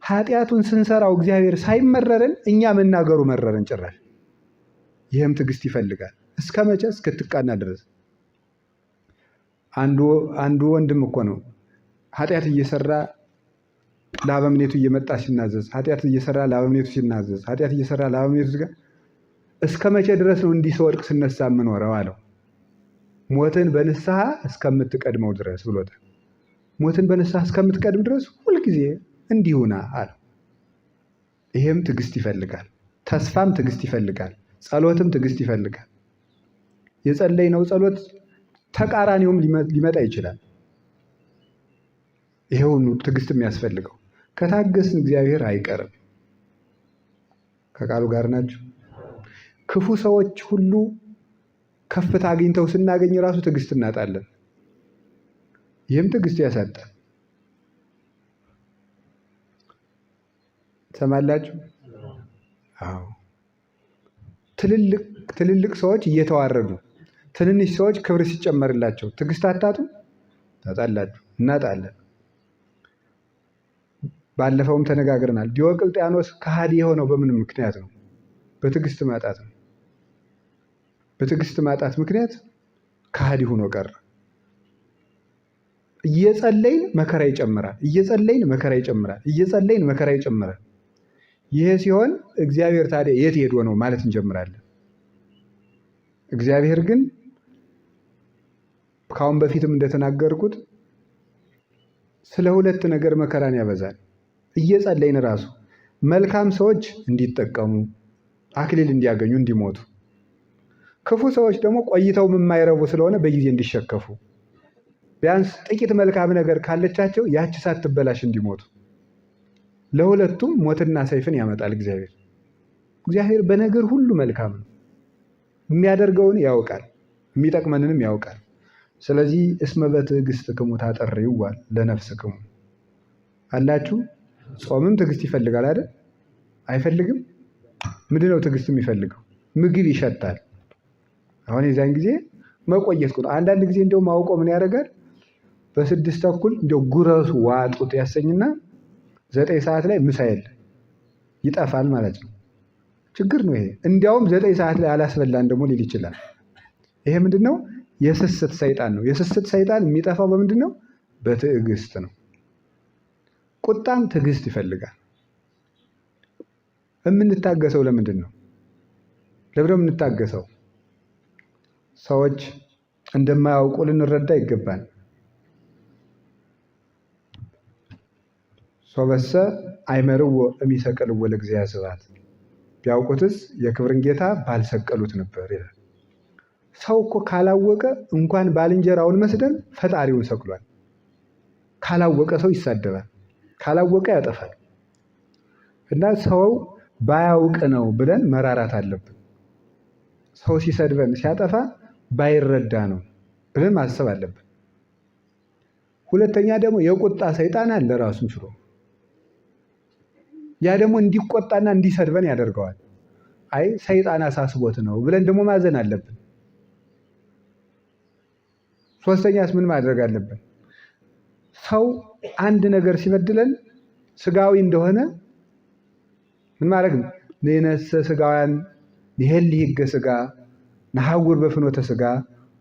ኃጢአቱን ስንሰራው እግዚአብሔር ሳይመረረን እኛ መናገሩ መረረን ጭራሽ። ይህም ትዕግስት ይፈልጋል። እስከ መቼ? እስክትቃና ድረስ። አንዱ ወንድም እኮ ነው ኃጢአት እየሰራ ለአበምኔቱ እየመጣ ሲናዘዝ፣ ኃጢአት እየሰራ ለአበምኔቱ ሲናዘዝ፣ ኃጢአት እየሰራ ለአበምኔቱ እስከ መቼ ድረስ ነው እንዲህ ስወድቅ ስነሳ የምኖረው አለው። ሞትን በንስሐ እስከምትቀድመው ድረስ ብሎታል። ሞትን በንስሐ እስከምትቀድም ድረስ ሁልጊዜ እንዲሁና አለው። ይሄም ትዕግስት ይፈልጋል። ተስፋም ትዕግስት ይፈልጋል። ጸሎትም ትዕግስት ይፈልጋል። የጸለይነው ጸሎት ተቃራኒውም ሊመጣ ይችላል። ይሄውን ትዕግስት የሚያስፈልገው ከታገስን እግዚአብሔር አይቀርም። ከቃሉ ጋር ናቸው። ክፉ ሰዎች ሁሉ ከፍታ አግኝተው ስናገኝ ራሱ ትዕግስት እናጣለን። ይህም ትዕግስት ያሳጣል። ትሰማላችሁ? አዎ። ትልልቅ ሰዎች እየተዋረዱ ትንንሽ ሰዎች ክብር ሲጨመርላቸው ትዕግስት አታጡም? ታጣላችሁ። እናጣለን። ባለፈውም ተነጋግረናል። ዲዮቅልጥያኖስ ከሃዲ የሆነው በምን ምክንያት ነው? በትዕግስት ማጣት ነው። በትዕግስት ማጣት ምክንያት ከሃዲ ሆኖ ቀረ። እየጸለይን መከራ ይጨምራል፣ እየጸለይን መከራ ይጨምራል፣ እየጸለይን መከራ ይጨምራል። ይሄ ሲሆን እግዚአብሔር ታዲያ የት ሄዶ ነው ማለት እንጀምራለን። እግዚአብሔር ግን ካሁን በፊትም እንደተናገርኩት ስለ 2 ነገር መከራን ያበዛል። እየጸለይን ራሱ መልካም ሰዎች እንዲጠቀሙ፣ አክሊል እንዲያገኙ፣ እንዲሞቱ፣ ክፉ ሰዎች ደግሞ ቆይተው የማይረቡ ስለሆነ በጊዜ እንዲሸከፉ፣ ቢያንስ ጥቂት መልካም ነገር ካለቻቸው ያቺ ሳትበላሽ እንዲሞቱ፣ ለሁለቱም ሞትና ሰይፍን ያመጣል እግዚአብሔር። እግዚአብሔር በነገር ሁሉ መልካም ነው። የሚያደርገውን ያውቃል። የሚጠቅመንንም ያውቃል። ስለዚህ እስመ በትዕግሥትክሙ ታጠርይዋ ለነፍስክሙ አላችሁ። ጾምም ትዕግስት ይፈልጋል አይደል? አይፈልግም? ምንድነው ትዕግስት የሚፈልገው? ምግብ ይሸታል። አሁን የዛን ጊዜ መቆየት ነው። አንዳንድ ጊዜ እንደውም አውቆ ምን ያደርጋል? በ6 ተኩል እንደው ጉረሱ ዋጡት ያሰኝና 9 ሰዓት ላይ ምሳ የለ ይጠፋል ማለት ነው። ችግር ነው ይሄ። እንዲያውም 9 ሰዓት ላይ አላስበላን ደግሞ ሊል ይችላል። ይሄ ምንድነው? የስስት ሰይጣን ነው። የስስት ሰይጣን የሚጠፋው በምንድን ነው? በትዕግስት ነው። ቁጣም ትዕግስት ይፈልጋል። የምንታገሰው ለምንድን ነው? ለምንድነው የምንታገሰው? ሰዎች እንደማያውቁ ልንረዳ ይገባል። ሶበሰ አይመርዎ እሚሰቅልዎ ለእግዚአብሔር ስብሐት ቢያውቁትስ የክብርን ጌታ ባልሰቀሉት ነበር ይላል። ሰው እኮ ካላወቀ እንኳን ባልንጀራውን መስደን ፈጣሪውን ሰቅሏል። ካላወቀ ሰው ይሳደባል፣ ካላወቀ ያጠፋል። እና ሰው ባያውቅ ነው ብለን መራራት አለብን። ሰው ሲሰድበን ሲያጠፋ ባይረዳ ነው ብለን ማሰብ አለብን። ሁለተኛ ደግሞ የቁጣ ሰይጣን አለ ራሱን ችሎ። ያ ደግሞ እንዲቆጣና እንዲሰድበን ያደርገዋል። አይ ሰይጣን አሳስቦት ነው ብለን ደግሞ ማዘን አለብን። ሶስተኛስ ምን ማድረግ አለብን? ሰው አንድ ነገር ሲበድለን ስጋዊ እንደሆነ ምን ማድረግ ነው? ንነሰ ስጋውያን ንሄሊ ሕገ ስጋ ነሐውር በፍኖተ ስጋ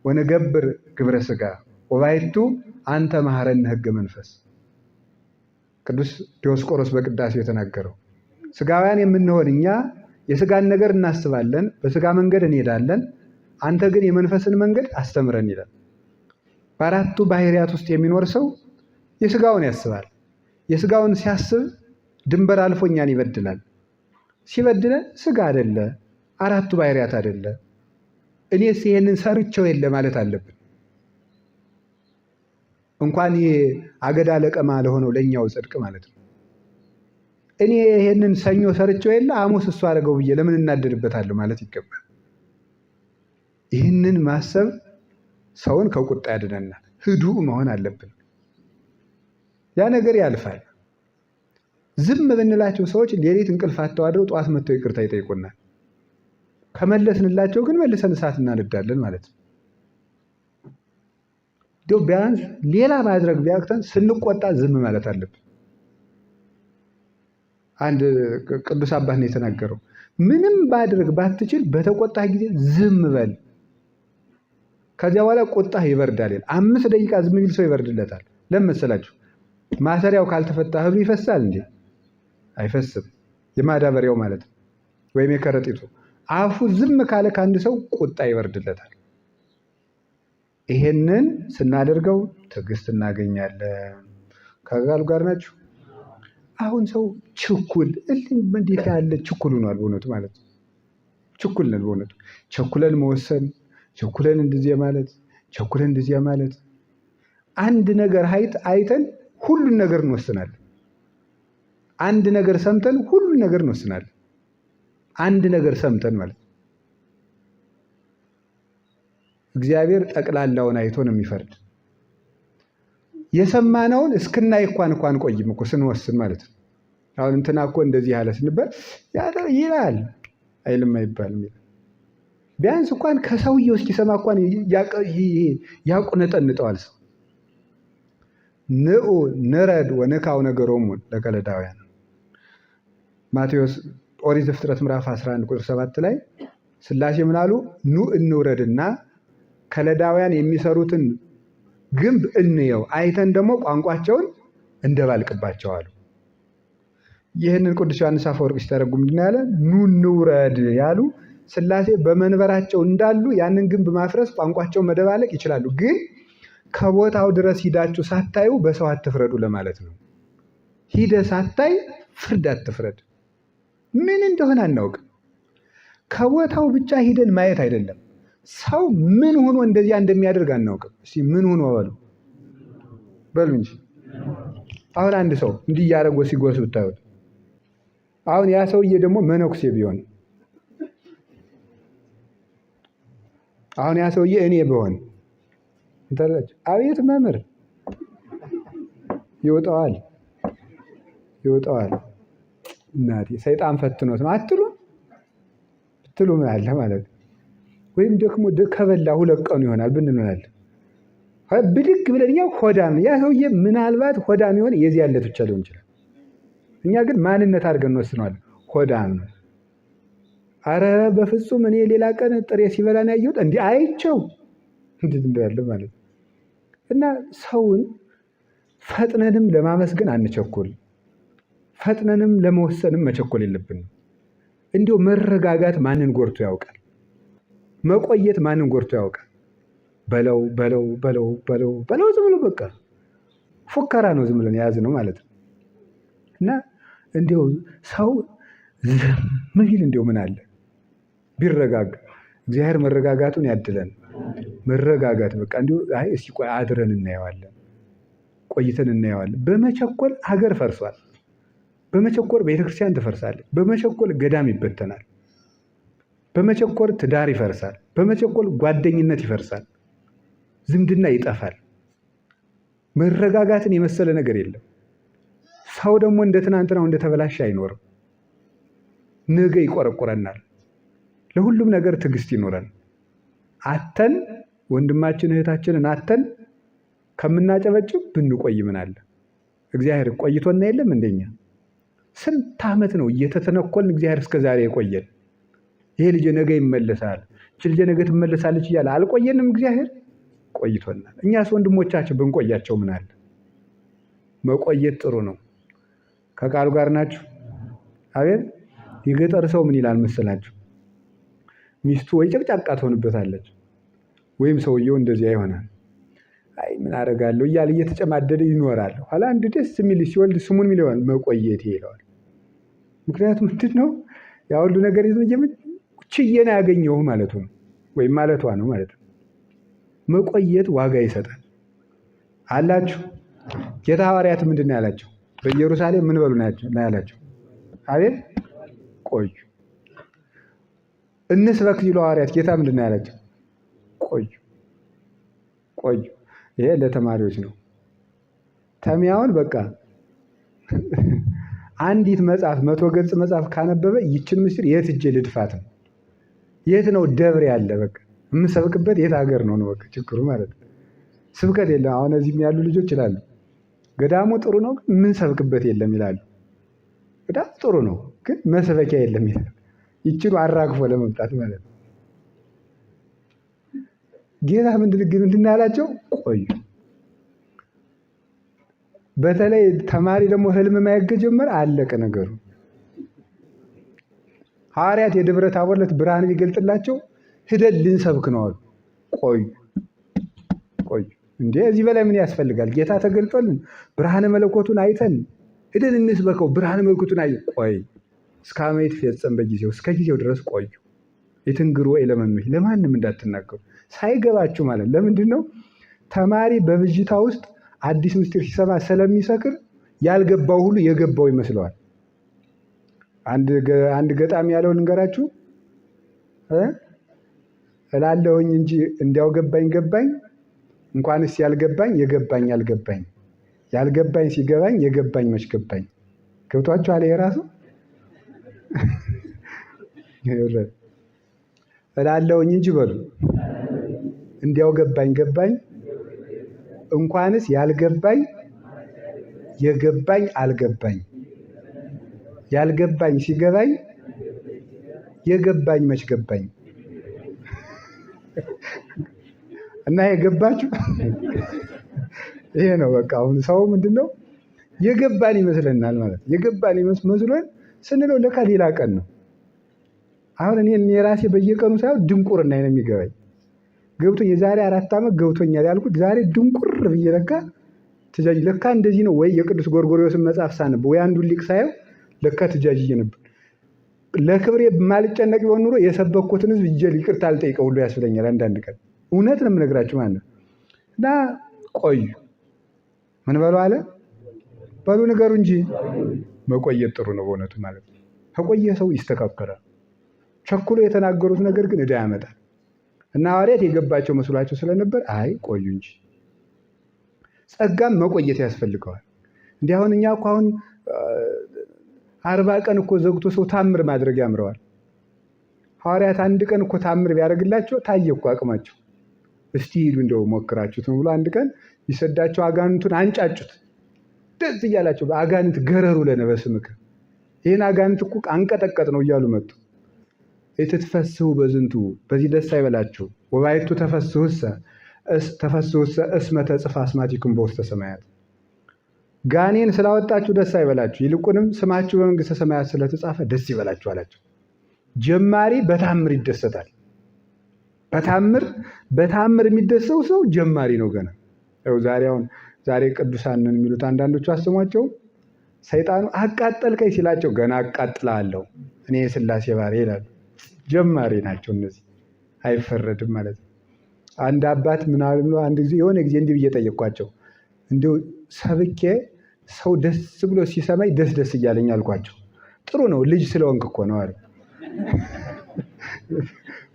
ወነገብር ግብረ ስጋ ወባይቱ አንተ መሐረነ ሕገ መንፈስ። ቅዱስ ዲዮስቆሮስ በቅዳሴው የተናገረው ስጋውያን የምንሆን እኛ የስጋን ነገር እናስባለን፣ በስጋ መንገድ እንሄዳለን፣ አንተ ግን የመንፈስን መንገድ አስተምረን ይላል። በአራቱ ባህሪያት ውስጥ የሚኖር ሰው የስጋውን ያስባል። የስጋውን ሲያስብ ድንበር አልፎ እኛን ይበድላል። ሲበድለን ስጋ አይደለ፣ አራቱ ባህሪያት አይደለ፣ እኔስ ይሄንን ሰርቼው የለ ማለት አለብን። እንኳን ይሄ አገዳ ለቀማ ለሆነው ለኛው ጽድቅ ማለት ነው። እኔ ይሄንን ሰኞ ሰርቼው የለ ሐሙስ እሱ አደረገው ብዬ ለምን እናደድበታለሁ ማለት ይገባል። ይህንን ማሰብ ሰውን ከቁጣ ያድነናል። ህዱእ መሆን አለብን። ያ ነገር ያልፋል። ዝም ብንላቸው ሰዎች ሌሊት እንቅልፍ አጥተው አድረው ጠዋት መጥተው ይቅርታ ይጠይቁናል። ከመለስንላቸው ግን መልሰን እሳት እናነዳለን ማለት ነው። ቢያንስ ሌላ ማድረግ ቢያቅተን ስንቆጣ ዝም ማለት አለብን። አንድ ቅዱስ አባት ነው የተናገረው፣ ምንም ባድርግ ባትችል በተቆጣህ ጊዜ ዝም በል፣ ከዚያ በኋላ ቁጣህ ይበርዳል። 5 ደቂቃ ዝም ቢል ሰው ይበርድለታል። ለምን መሰላችሁ? ማሰሪያው ካልተፈታ እህሉ ይፈሳል እንዴ? አይፈስም። የማዳበሪያው ማለት ነው፣ ወይም የከረጢቱ አፉ ዝም ካለ ከአንድ ሰው ቁጣ ይበርድለታል። ይሄንን ስናደርገው ትዕግስት እናገኛለን። ከቃሉ ጋር ናችሁ? አሁን ሰው ችኩል እንዴት ያለ ችኩል ሆኗል በእውነቱ ማለት ነው። ችኩል ነን በእውነቱ። ቸኩለን መወሰን፣ ቸኩለን እንደዚያ ማለት፣ ቸኩለን እንደዚያ ማለት። አንድ ነገር አይተን ሁሉን ነገር እንወስናለን። አንድ ነገር ሰምተን ሁሉን ነገር እንወስናለን። አንድ ነገር ሰምተን ማለት እግዚአብሔር ጠቅላላውን አይቶ ነው የሚፈርድ። የሰማነውን እስክናይ እንኳን ቆይም እኮ ስንወስን ማለት ነው። አሁን እንትና እኮ እንደዚህ ያለ ስንባል ይላል አይልም አይባልም። ቢያንስ እንኳን ከሰውየው እስኪሰማ እንኳን ያቁነጠንጠዋል ሰው። ንዑ ንረድ ወንካው ነገሮሙ ለከለዳውያን ማቴዎስ ኦሪት ዘፍጥረት ምዕራፍ 11 ቁጥር 7 ላይ ሥላሴ ምን አሉ? ኑ እንውረድና ከለዳውያን የሚሰሩትን ግንብ እንየው፣ አይተን ደግሞ ቋንቋቸውን እንደባልቅባቸው አሉ። ይህንን ቅዱስ ዮሐንስ አፈወርቅ ሲተረጉም ምንድን ነው ያለ? ኑ እንውረድ ያሉ ሥላሴ በመንበራቸው እንዳሉ ያንን ግንብ ማፍረስ፣ ቋንቋቸውን መደባለቅ ይችላሉ። ግን ከቦታው ድረስ ሂዳችሁ ሳታዩ በሰው አትፍረዱ ለማለት ነው። ሂደ ሳታይ ፍርድ አትፍረድ። ምን እንደሆነ አናውቅም። ከቦታው ብቻ ሂደን ማየት አይደለም፣ ሰው ምን ሆኖ እንደዚያ እንደሚያደርግ አናውቅም። እስኪ ምን ሆኖ በሉ እንጂ። አሁን አንድ ሰው እንዲህ እያደረጎ ሲጎርስ ብታዩት፣ አሁን ያ ሰውዬ ደግሞ መነኩሴ ቢሆን አሁን ያ ሰውዬ እኔ ብሆን አቤት መምህር ይወጣዋል። እናቴ ሰይጣን ፈትኖት ነው ብትሉ ምን አለ ማለት ነው። ወይም ደግሞ ከበላ 2 ቀኑ ይሆናል ብንሆናል ብድግ ብለን እኛ ሆዳም ያ ሰውዬ ምናልባት ሆዳም ይሆን የዚህ ያለት ብቻ ሊሆን ይችላል። እኛ ግን ማንነት አድርገን እንወስነዋለን። ሆዳም ነው። አረ በፍጹም እኔ ሌላ ቀን ጥሬ ሲበላ ነው ያየሁት እንዲህ አይቼው እንዴት እንዳለ ማለት ነው። እና ሰውን ፈጥነንም ለማመስገን አንቸኩል፣ ፈጥነንም ለመወሰንም መቸኮል የለብንም። እንዲሁ መረጋጋት ማንን ጎርቶ ያውቃል? መቆየት ማንን ጎርቶ ያውቃል? በለው ዝም ብሎ በቃ ፉከራ ነው፣ ዝም ብለን የያዝ ነው ማለት ነው። እና እንዲሁ ሰው ዝም ቢል እንዲሁ ምን አለ ቢረጋጋ። እግዚአብሔር መረጋጋቱን ያድለን። መረጋጋት በቃ እንዲሁ እስኪ ቆይ አድረን እናየዋለን፣ ቆይተን እናየዋለን። በመቸኮል ሀገር ፈርሷል። በመቸኮል ቤተክርስቲያን ትፈርሳለች። በመቸኮል ገዳም ይበተናል። በመቸኮል ትዳር ይፈርሳል። በመቸኮል ጓደኝነት ይፈርሳል። ዝምድና ይጠፋል። መረጋጋትን የመሰለ ነገር የለም። ሰው ደግሞ እንደ ትናንትናው እንደተበላሸ አይኖርም። ነገ ይቆረቁረናል። ለሁሉም ነገር ትዕግስት ይኖረን። አተን ወንድማችን እህታችንን አተን ከምናጨበጭብ ብንቆይ ምን አለ? እግዚአብሔር ቆይቶና የለም እንደኛ ስንት ዓመት ነው እየተተነኮልን እግዚአብሔር እስከዛሬ የቆየን። ይሄ ልጅ ነገ ይመለሳል፣ እቺ ልጅ ነገ ትመለሳለች እያለ አልቆየንም። እግዚአብሔር ቆይቶናል። እኛስ ወንድሞቻችን ብንቆያቸው ምን አለ? መቆየት ጥሩ ነው። ከቃሉ ጋር ናችሁ? አቤት። የገጠር ሰው ምን ይላል መሰላችሁ? ሚስቱ ወይ ጨቅጫቃ ትሆንበታለች ወይም ሰውየው እንደዚያ ይሆናል። አይ ምን አደርጋለሁ እያለ እየተጨማደደ ይኖራል። ኋላ አንድ ደስ የሚል ሲወልድ ስሙን ምን ይለዋል? መቆየት ይለዋል። ምክንያቱም ምንድን ነው ያ ሁሉ ነገር ችዬን ያገኘው ማለቱ ነው ወይም ማለቷ ነው ማለት ነው። መቆየት ዋጋ ይሰጣል አላችሁ። ጌታ ሐዋርያት ምንድን ነው ያላቸው? በኢየሩሳሌም ምን በሉ ነው ያላቸው? አቤት ቆዩ። እንስበክ ሲሉ ሐዋርያት ጌታ ምንድን ነው ያላቸው? ቆዩ። ይሄ ለተማሪዎች ነው። ተሚያውን በቃ አንዲት መጽሐፍ 100 ገጽ መጽሐፍ ካነበበ ይችን ምስጢር የት እጄ ልድፋት ነው? የት ነው ደብር ያለ? በቃ የምሰብክበት የት ሀገር ነው? በቃ ችግሩ ማለት ነው። ስብከት የለም። አሁን እዚህም ያሉ ልጆች ይላሉ ገዳሙ ጥሩ ነው ግን ምን ሰብክበት የለም ይላሉ። ገዳሙ ጥሩ ነው ግን መስበኪያ የለም ይላሉ። ይችሉ አራግፎ ለመምጣት ማለት ነው። ጌታ ምንድን ያላቸው? ቆዩ። በተለይ ተማሪ ደግሞ ህልም ማየት ከጀመረ አለቀ ነገሩ። ሐዋርያት የደብረ ታቦር ዕለት ብርሃን ቢገልጥላቸው ሂደን ልንሰብክ ነው አሉ። ቆዩ እንዴ! እዚህ በላይ ምን ያስፈልጋል? ጌታ ተገልጦልን ብርሃነ መለኮቱን አይተን ሂደን እንስበከው። ብርሃነ መለኮቱን ቆይ እስከ ዓመት ይፈጸም በጊዜው እስከ ጊዜው ድረስ ቆዩ። የትንግሩ ወይ ለመምህ ለማንም እንዳትናገሩ ሳይገባችሁ ማለት ለምንድን ነው? ተማሪ በብዥታ ውስጥ አዲስ ምስጢር ሲሰማ ስለሚሰክር ያልገባው ሁሉ የገባው ይመስለዋል። አንድ ገጣሚ ያለው ልንገራችሁ እላለሁኝ እንጂ እንዲያው ገባኝ እንኳንስ ያልገባኝ የገባኝ ያልገባኝ ያልገባኝ ሲገባኝ የገባኝ መች ገባኝ። ገብቷችኋል? ይሄ ራሱ እላለሁኝ እንጂ በሉ እንዲያው ገባኝ እንኳንስ ያልገባኝ የገባኝ አልገባኝ ያልገባኝ ሲገባኝ የገባኝ መች ገባኝ። እና የገባችሁ ይሄ ነው። በቃ አሁን ሰው ምንድነው የገባን ይመስለናል ማለት የገባን መስሎን ስንለው ለካ ሌላ ቀን ነው። አሁን እኔ የራሴ በየቀኑ ሳይሆን ድንቁርና ነው የሚገባኝ። ገብቶኝ የዛሬ 4 ዓመት ገብቶኛል ያልኩት ዛሬ ድንቁር ብዬ ለካ እንደዚህ ነው ወይ የቅዱስ ጎርጎርዮስን መጽሐፍ ሳነብ ወይ አንዱን ሊቅ ሳየው ለካ ትጃጅዬ ነበር። ለክብሬ ማልጨነቅ ቢሆን ኑሮ የሰበኩትን ህዝብ እጄ ይቅርታ አልጠይቀው ሁሉ ያስብለኛል አንዳንድ ቀን። እውነት ነው የምነግራችሁ ማለት ነው። እና ቆዩ ምን በሉ አለ በሉ ንገሩ እንጂ መቆየት ጥሩ ነው በእውነቱ ማለት ነው። ከቆየ ሰው ይስተካከላል። ቸኩሎ የተናገሩት ነገር ግን ዕዳ ያመጣል። እና ሐዋርያት የገባቸው መስሏቸው ስለነበር አይ ቆዩ እንጂ ጸጋም መቆየት ያስፈልገዋል። እንዲህ አሁን እኛ እኮ አሁን 40 ቀን እኮ ዘግቶ ሰው ታምር ማድረግ ያምረዋል። ሐዋርያት አንድ ቀን እኮ ታምር ቢያደርግላቸው ታየ እኮ አቅማቸው። እስቲ ሂዱ እንደው ሞክራችሁት ነው ብሎ አንድ ቀን ይሰዳቸው፣ አጋንንቱን አንጫጩት ደስ እያላቸው በአጋንንት ገረሩ ለነበስምከ ይህን አጋንንት እኮ አንቀጠቀጥ ነው እያሉ መጡ። እትትፈስሑ በዝንቱ በዚህ ደስ አይበላችሁ ወባይቱ ተፈስሑሰ እስመ ተጽሕፈ አስማቲክሙ በውስተ ሰማያት። ጋኔን ስላወጣችሁ ደስ አይበላችሁ፣ ይልቁንም ስማችሁ በመንግስተ ሰማያት ስለተጻፈ ደስ ይበላችሁ አላቸው። ጀማሪ በታምር ይደሰታል። በታምር የሚደሰው ሰው ጀማሪ ነው ገና። ዛሬ ቅዱሳንን የሚሉት አንዳንዶቹ አስሟቸው ሰይጣኑ አቃጠልከኝ ሲላቸው ገና አቃጥላለሁ እኔ የሥላሴ ባሪያ ይላሉ። ጀማሪ ናቸው እነዚህ፣ አይፈረድም ማለት ነው። አንድ አባት ምናል ብሎ አንድ ጊዜ የሆነ ጊዜ እንዲህ ብዬ ጠየቅኳቸው፣ እንዲሁ ሰብኬ ሰው ደስ ብሎ ሲሰማኝ ደስ እያለኝ አልኳቸው። ጥሩ ነው ልጅ ስለሆንክ እኮ ነው አለ።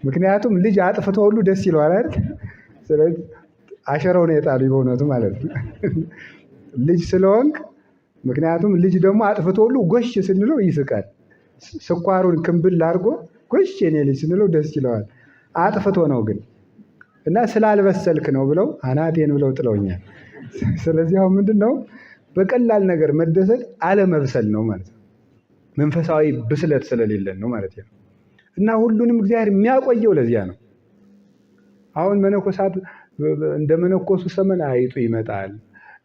ምክንያቱም ልጅ አጥፍቶ ሁሉ ደስ ይለዋል አይደል? ስለዚህ አሸረው ነው የጣሉ በእውነቱ ማለት ነው ልጅ ስለሆንክ። ምክንያቱም ልጅ ደግሞ አጥፍቶ ሁሉ ጎሽ ስንለው ይስቃል። ስኳሩን ክምብል አድርጎ ጎሽ የኔ ልጅ ስንለው ደስ ይለዋል። አጥፍቶ ነው ግን እና ስላልበሰልክ ነው ብለው አናቴን ብለው ጥለውኛል። ስለዚህ አሁን ምንድን ነው በቀላል ነገር መደሰት አለመብሰል ነው ማለት ነው። መንፈሳዊ ብስለት ስለሌለን ነው ማለት ነው። እና ሁሉንም እግዚአብሔር የሚያቆየው ለዚያ ነው። አሁን መነኮሳት እንደመነኮሱ ሰመን አይጡ ይመጣል፣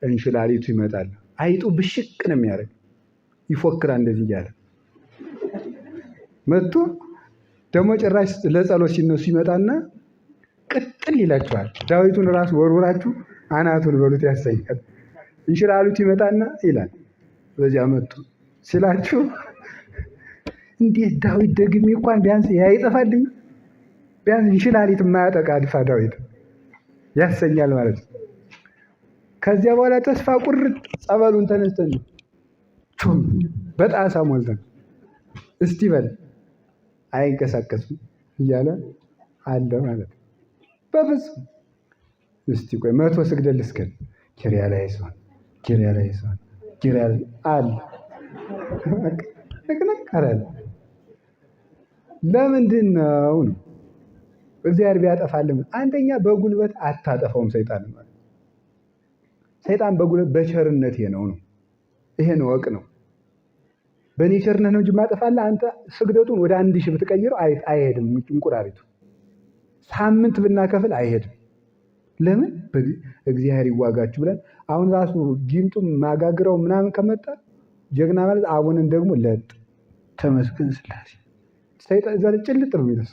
እንሽላሊቱ ይመጣል። አይጡ ብሽቅ ነው የሚያደርግ፣ ይፎክራል እንደዚህ እያለ መጥቶ ደግሞ ጭራሽ ለጸሎት ሲነሱ ይመጣና ቅጥል ይላቸዋል። ዳዊቱን ራሱ ወርውራችሁ አናቱን በሉት ያሰኛል። እንሽላሊቱ ይመጣና ይላል በዚያ መጡ ሲላችሁ እንዴት ዳዊት ደግሜ እንኳን ቢያንስ ያይጠፋልኝ ቢያንስ እንሽላሊት የማያጠቃ አድፋ ዳዊት ያሰኛል ማለት ነው። ከዚያ በኋላ ተስፋ ቁርጥ ጸበሉን ተነስተን በጣሳ ሞልተን እስቲ በል አይንቀሳቀስም እያለ አለ ማለት ነው። በፍጹም እስቲ ቆይ 100 ስግደት ልስገድ ኪርያ ላይሶን አለ ነቅነቀራል። ለምንድን ነው እግዚአብሔር ቢያጠፋልም አንደኛ በጉልበት አታጠፋውም ሰይጣን ማለት ሰይጣን በጉልበት በቸርነቴ ነው። ይሄን ወቅ ነው። በእኔ ቸርነት ነው እንጂ ማጠፋለህ አንተ ስግደቱን ወደ 1000 ብትቀይረው አይሄድም። እንቁራሪቱ ሳምንት ብናከፍል አይሄድም። ለምን እግዚአብሔር ይዋጋችሁ ብለን አሁን ራሱ ጊንጡም ማጋግረው ምናምን ከመጣ ጀግና ማለት አቡንን ደግሞ ለጥ ተመስገን ስላሴ ሰይጣን ዘር ጭልጥ ነው የሚደርስ።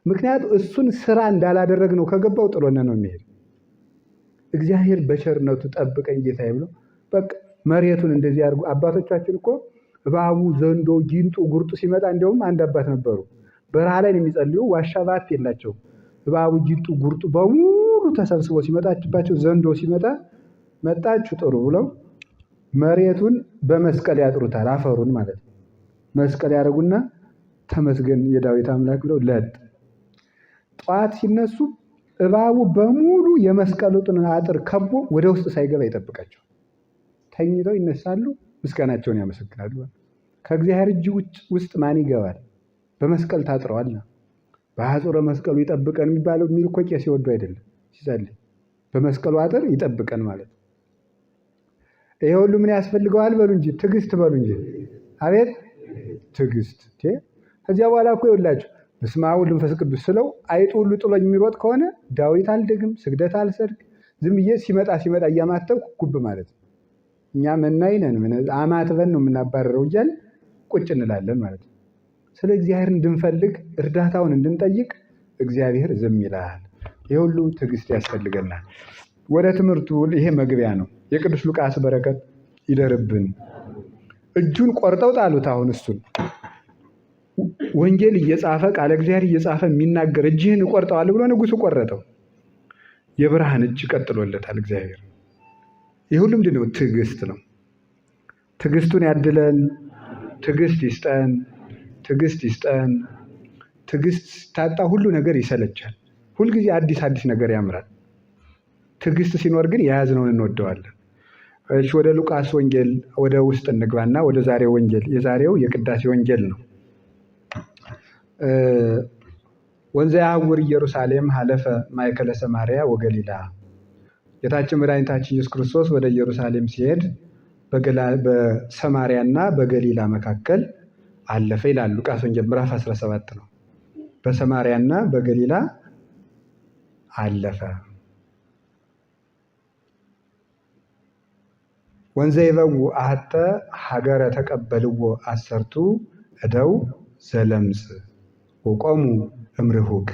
ምክንያቱም እሱን ስራ እንዳላደረግ ነው ከገባው ጥሎነ ነው የሚሄድ። እግዚአብሔር በቸርነቱ ጠብቀኝ ጌታዬ ብሎ በቃ መሬቱን እንደዚህ አድርጎ አባቶቻችን እኮ እባቡ፣ ዘንዶ፣ ጊንጡ፣ ጉርጡ ሲመጣ እንደውም አንድ አባት ነበሩ በረሃ ላይ የሚጸልዩ ዋሻ ባት የላቸው። እባቡ፣ ጊንጡ፣ ጉርጡ በሙሉ ተሰብስቦ ሲመጣችባቸው ዘንዶ ሲመጣ መጣችሁ ጥሩ ብለው መሬቱን በመስቀል ያጥሩታል፣ አፈሩን ማለት ነው። መስቀል ያደርጉና ተመስገን የዳዊት አምላክ ብለው ለጥ ጠዋት ሲነሱ እባቡ በሙሉ የመስቀሉን አጥር ከቦ ወደ ውስጥ ሳይገባ ይጠብቃቸው። ተኝተው ይነሳሉ፣ ምስጋናቸውን ያመሰግናሉ። ከእግዚአብሔር እጅ ውስጥ ማን ይገባል? በመስቀል ታጥረዋል። በአጽረ መስቀሉ ይጠብቀን የሚባለው የሚል እኮ ቄስ ሲወዱ አይደለም ሲጸልይ በመስቀሉ አጥር ይጠብቀን ማለት ነው። ይሄ ሁሉ ምን ያስፈልገዋል? በሉ እንጂ ትዕግስት በሉ እንጂ አቤት ትዕግስት። ከዚያ በኋላ እኮ ይኸውላችሁ በስመ አብ ወወልድ ወመንፈስ ቅዱስ ስለው አይጡ ሁሉ ጥሎኝ የሚሮጥ ከሆነ ዳዊት አልደግም፣ ስግደት አልሰግድ፣ ዝም ብዬ ሲመጣ እያማተብኩ ጉብ ማለት ነው። እኛ መናይ ነን፣ አማትበን ነው የምናባረረው እያልን ቁጭ እንላለን ማለት ነው። ስለ እግዚአብሔር እንድንፈልግ እርዳታውን እንድንጠይቅ እግዚአብሔር ዝም ይላል። ይህ ሁሉ ትዕግስት ያስፈልገናል። ወደ ትምህርቱ ይሄ መግቢያ ነው። የቅዱስ ሉቃስ በረከት ይደርብን። እጁን ቆርጠው ጣሉት። አሁን እሱን ወንጌል እየጻፈ ቃለ እግዚአብሔር እየጻፈ የሚናገር እጅህን እቆርጠዋለሁ ብሎ ንጉሱ ቆረጠው። የብርሃን እጅ ቀጥሎለታል እግዚአብሔር። ይህ ሁሉ ምንድን ነው? ትዕግስት ነው። ትዕግስቱን ያድለን። ትዕግስት ይስጠን። ትዕግስት ይስጠን። ትዕግስት ታጣ ሁሉ ነገር ይሰለቻል። ሁልጊዜ አዲስ አዲስ ነገር ያምራል። ትዕግስት ሲኖር ግን የያዝነውን እንወደዋለን። እሺ ወደ ሉቃስ ወንጌል ወደ ውስጥ እንግባና ወደ ዛሬው ወንጌል። የዛሬው የቅዳሴ ወንጌል ነው። ወንዘ ያዕውር ኢየሩሳሌም ሀለፈ ማእከለ ሰማርያ ወገሊላ። ጌታችን መድኃኒታችን ኢየሱስ ክርስቶስ ወደ ኢየሩሳሌም ሲሄድ በሰማርያና በገሊላ መካከል አለፈ ይላል ሉቃስ ወንጌል ምዕራፍ 17 ነው። በሰማርያና በገሊላ አለፈ። ወንዘ ይበው አሐተ ሀገረ ተቀበልዎ አሰርቱ እደው ዘለምጽ ወቆሙ እምርሁቅ።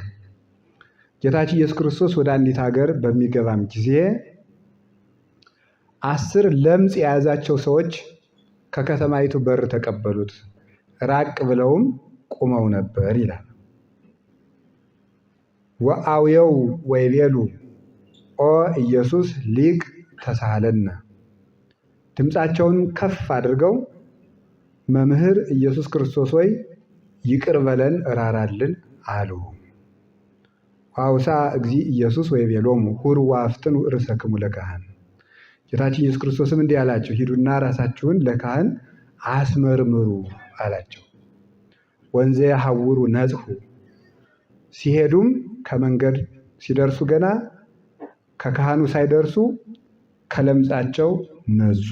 ጌታችን ኢየሱስ ክርስቶስ ወደ አንዲት ሀገር በሚገባም ጊዜ 10 ለምጽ የያዛቸው ሰዎች ከከተማይቱ በር ተቀበሉት፣ ራቅ ብለውም ቆመው ነበር ይላል። ወአውየው ወይቤሉ ኦ ኢየሱስ ሊቅ ተሳሃለነ። ድምፃቸውን ከፍ አድርገው መምህር ኢየሱስ ክርስቶስ ወይ ይቅር በለን እራራልን አሉ። ዋውሳ እግዚ ኢየሱስ ወይቤሎሙ ሁሩ ወአፍጥኑ ርእሰክሙ ለካህን። ጌታችን ኢየሱስ ክርስቶስም እንዲህ አላቸው፣ ሂዱና ራሳችሁን ለካህን አስመርምሩ አላቸው። ወንዘ ያሐውሩ ነጽሑ። ሲሄዱም ከመንገድ ሲደርሱ ገና ከካህኑ ሳይደርሱ ከለምጻቸው ነጹ።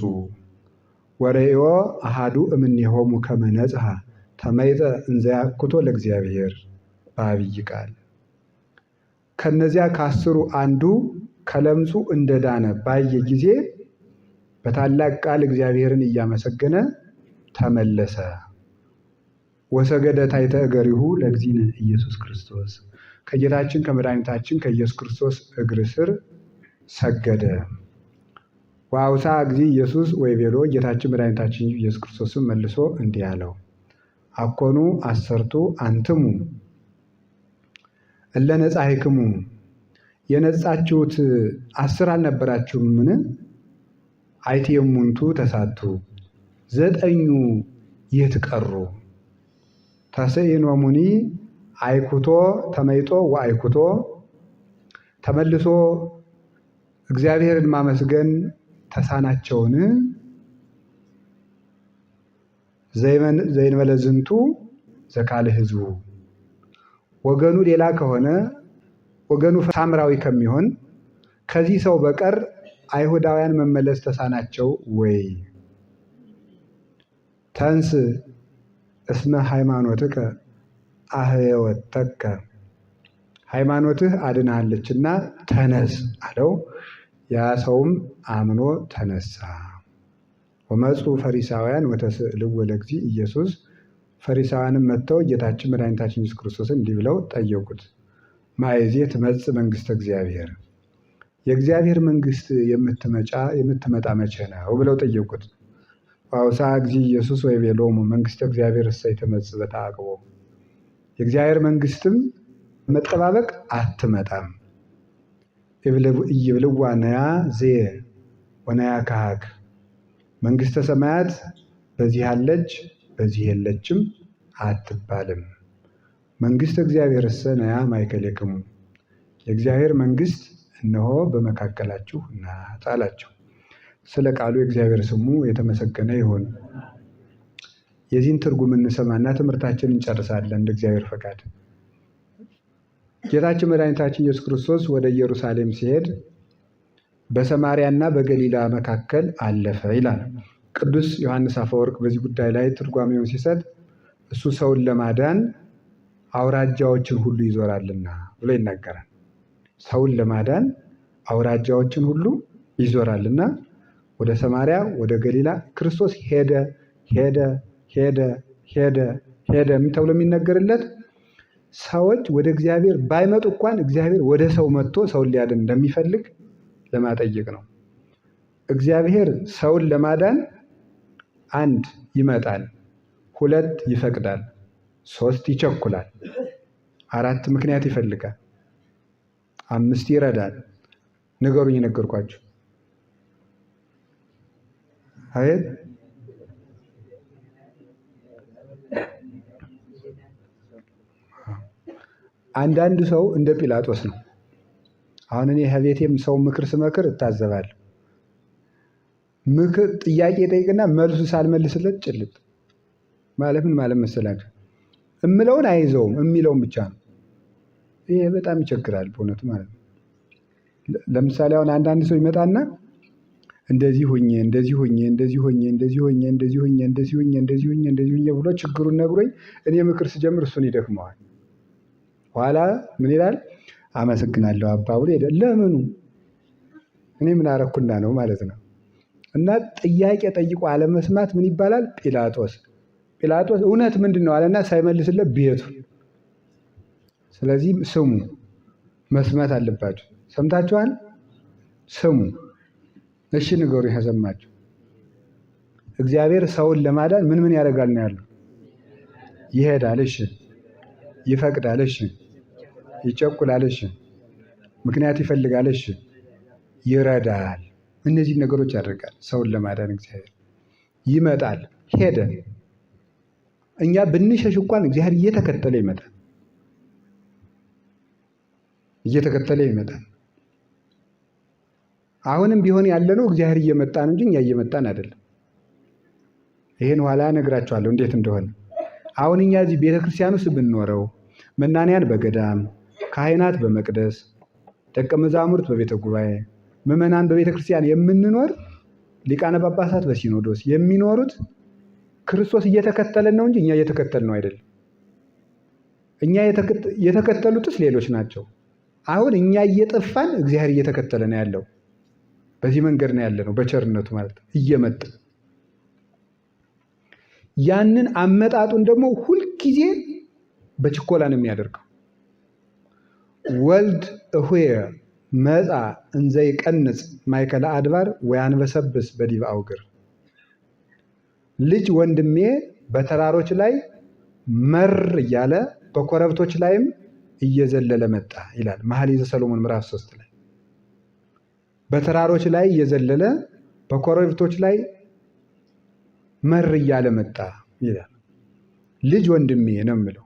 ወርእዮ አሐዱ እምኔሆሙ ከመ ነጽሐ ተመይጠ እንዘ ያኩቶ ለእግዚአብሔር በዐቢይ ቃል። ከነዚያ ከ10ሩ አንዱ ከለምጹ እንደዳነ ባየ ጊዜ በታላቅ ቃል እግዚአብሔርን እያመሰገነ ተመለሰ። ወሰገደ ታሕተ እገሪሁ ለእግዚእነ ኢየሱስ ክርስቶስ። ከጌታችን ከመድኃኒታችን ከኢየሱስ ክርስቶስ እግር ስር ሰገደ። ወአውሳ እግዚእ ኢየሱስ ወይቤሎ። ጌታችን መድኃኒታችን ኢየሱስ ክርስቶስም መልሶ እንዲህ አለው፣ አኮኑ 10ቱ አንትሙ እለ ነጻሕክሙ። የነጻችሁት 10 አልነበራችሁምን? አይቴሙንቱ ተሳቱ 9ኙ የት ቀሩ? ተስኢኖሙኒ አይኩቶ ተመይጦ ወአይኩቶ። ተመልሶ እግዚአብሔርን ማመስገን ተሳናቸውን? ዘይንበለ ዝንቱ ዘካልእ ሕዝቡ። ወገኑ ሌላ ከሆነ ወገኑ ሳምራዊ ከሚሆን ከዚህ ሰው በቀር አይሁዳውያን መመለስ ተሳናቸው ወይ? ተንስ እስመ ሃይማኖትከ አህየወተከ። ሃይማኖትህ አድናለችና ተነስ አለው። ያ ሰውም አምኖ ተነሳ። ወመፁ ፈሪሳውያን ወተስእልዎ ለእግዚእ ኢየሱስ። ፈሪሳውያንም መጥተው ጌታችን መድኃኒታችን ኢየሱስ ክርስቶስን እንዲህ ብለው ጠየቁት፣ ማእዜ ትመጽእ መንግሥተ እግዚአብሔር። የእግዚአብሔር መንግሥት የምትመጣ መቼ ነው ብለው ጠየቁት። ወአውሳ እግዚእ ኢየሱስ ወይቤሎሙ መንግሥተ እግዚአብሔር እሰይ ትመጽእ በተዓቅቦ። የእግዚአብሔር መንግሥትም መጠባበቅ አትመጣም። ኢይብልዋ ነያ ዝየ ወነያ ከሃክ። መንግሥተ ሰማያት በዚህ አለች በዚህ የለችም አትባልም። መንግሥተ እግዚአብሔር እሰ ነያ ማእከሌክሙ። የእግዚአብሔር መንግሥት እነሆ በመካከላችሁ ናት አላቸው። ስለ ቃሉ የእግዚአብሔር ስሙ የተመሰገነ ይሁን። የዚህን ትርጉም እንሰማና ትምህርታችንን እንጨርሳለን እንደ እግዚአብሔር ፈቃድ። ጌታችን መድኃኒታችን ኢየሱስ ክርስቶስ ወደ ኢየሩሳሌም ሲሄድ በሰማርያና በገሊላ መካከል አለፈ ይላል። ቅዱስ ዮሐንስ አፈወርቅ በዚህ ጉዳይ ላይ ትርጓሜውን ሲሰጥ እሱ ሰውን ለማዳን አውራጃዎችን ሁሉ ይዞራልና ብሎ ይናገራል። ሰውን ለማዳን አውራጃዎችን ሁሉ ይዞራልና ወደ ሰማርያ ወደ ገሊላ ክርስቶስ ሄደ ሄደ ሄደ ሄደ ሄደ ተብሎ የሚነገርለት ሰዎች ወደ እግዚአብሔር ባይመጡ እንኳን እግዚአብሔር ወደ ሰው መጥቶ ሰውን ሊያድን እንደሚፈልግ ለማጠየቅ ነው። እግዚአብሔር ሰውን ለማዳን 1 ይመጣል፣ 2 ይፈቅዳል፣ 3 ይቸኩላል፣ 4 ምክንያት ይፈልጋል፣ 5 ይረዳል። ንገሩኝ፣ የነገርኳችሁ አይደል? አንዳንድ ሰው እንደ ጲላጦስ ነው። አሁን እኔ ከቤቴም ሰው ምክር ስመክር እታዘባለሁ። ምክር ጥያቄ ጠይቅና መልሱ ሳልመልስለት ጭልጥ ማለት ምን ማለት መሰላችሁ? እምለውን አይዘውም የሚለውን ብቻ ነው። ይሄ በጣም ይቸግራል በእውነቱ ማለት ነው። ለምሳሌ አሁን አንዳንድ ሰው ይመጣና እንደዚህ ሁኜ እንደዚህ ሁኜ እንደዚህ ሁኜ እንደዚህ ሁኜ እንደዚህ ሁኜ እንደዚህ ሁኜ እንደዚህ ሁኜ እንደዚህ ሁኜ ብሎ ችግሩን ነግሮኝ እኔ ምክር ስጀምር እሱን ይደክመዋል። ኋላ ምን ይላል? አመሰግናለሁ አባ ብሎ ሄደ። ለምኑ? እኔ ምን አረኩና ነው ማለት ነው። እና ጥያቄ ጠይቆ አለመስማት ምን ይባላል? ጲላጦስ እውነት ምንድን ነው አለና ሳይመልስለት ቤቱ። ስለዚህ ስሙ፣ መስማት አለባችሁ። ሰምታችኋል? ስሙ። እሺ ንገሩ ያሰማችሁ። እግዚአብሔር ሰውን ለማዳን ምን ያደርጋል ነው ያለው? ይሄዳል። እሺ ይፈቅዳል። እሺ ይቸኩላል። እሺ ምክንያት ይፈልጋል። እሺ ይረዳል። እነዚህ ነገሮች ያደርጋል ሰውን ለማዳን እግዚአብሔር። ይመጣል። ሄደ። እኛ ብንሸሽ እንኳን እግዚአብሔር እየተከተለ ይመጣል። አሁንም ቢሆን ያለነው እግዚአብሔር እየመጣ ነው እንጂ እኛ እየመጣን አይደለም። ይሄን ኋላ እነግራችኋለሁ እንዴት እንደሆነ። አሁን እኛ እዚህ ቤተክርስቲያን ውስጥ ብንኖረው መናንያን በገዳም፣ ካህናት በመቅደስ፣ ደቀ መዛሙርት በቤተ ጉባኤ፣ ምዕመናን በቤተክርስቲያን የምንኖር ሊቃነ ጳጳሳት በሲኖዶስ የሚኖሩት ክርስቶስ እየተከተለን ነው እንጂ እኛ እየተከተል ነው አይደለም። እኛ የተከተሉትስ ሌሎች ናቸው። አሁን እኛ እየጠፋን እግዚአብሔር እየተከተለ ነው ያለው። በዚህ መንገድ ነው ያለነው በቸርነቱ ማለት ነው እየመጣ ያንን አመጣጡን ደግሞ ሁልጊዜ በችኮላ ነው የሚያደርገው። ወልድ እሁየ መጻ እንዘ ይቀንጽ ማእከለ አድባር ወያንበሰብስ በዲበ አውግር። ልጅ ወንድሜ በተራሮች ላይ መር እያለ በኮረብቶች ላይም እየዘለለ መጣ ይላል መኃልየ ዘሰሎሞን ምዕራፍ 3 ላይ። በተራሮች ላይ እየዘለለ በኮረብቶች ላይ መር እያለ መጣ ይላል። ልጅ ወንድሜ ነው የምለው።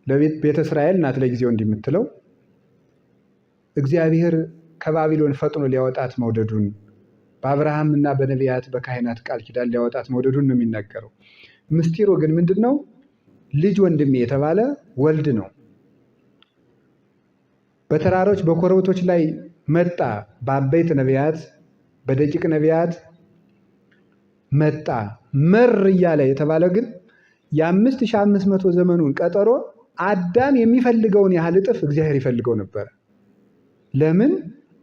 ለቤተ እስራኤል ናት ለጊዜው እንዲህ የምትለው። እግዚአብሔር ከባቢሎን ፈጥኖ ሊያወጣት መውደዱን በአብርሃምና በነቢያት በካህናት ቃል ኪዳን ሊያወጣት መውደዱን ነው የሚናገረው። ምስጢሩ ግን ምንድን ነው? ልጅ ወንድሜ የተባለ ወልድ ነው። በተራሮች በኮረብቶች ላይ መጣ። በአበይት ነቢያት በደቂቅ ነቢያት መጣ። መር እያለ የተባለ ግን የ5500 ዘመኑን ቀጠሮ አዳም የሚፈልገውን ያህል እጥፍ እግዚአብሔር ይፈልገው ነበር። ለምን?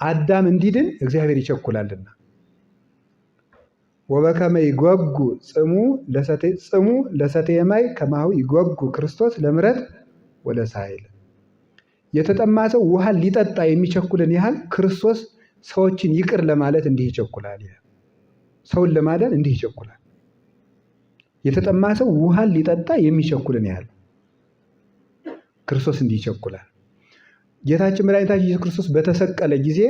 አዳም እንዲድን እግዚአብሔር ይቸኩላልና። ወበከመ ይጓጉ ጽሙ ለሰቴየ ማይ ከማሁ ይጓጉ ክርስቶስ ለምሕረት ወለሳይል። የተጠማ ሰው ውሃን ሊጠጣ የሚቸኩልን ያህል ክርስቶስ ሰዎችን ይቅር ለማለት እንዲህ ይቸኩላል። ሰውን ለማዳን እንዲህ ይቸኩላል። የተጠማ ሰው ውሃን ሊጠጣ የሚቸኩልን ያህል ክርስቶስ እንዲህ ይቸኩላል። ጌታችን መድኃኒታችን ኢየሱስ ክርስቶስ በተሰቀለ ጊዜ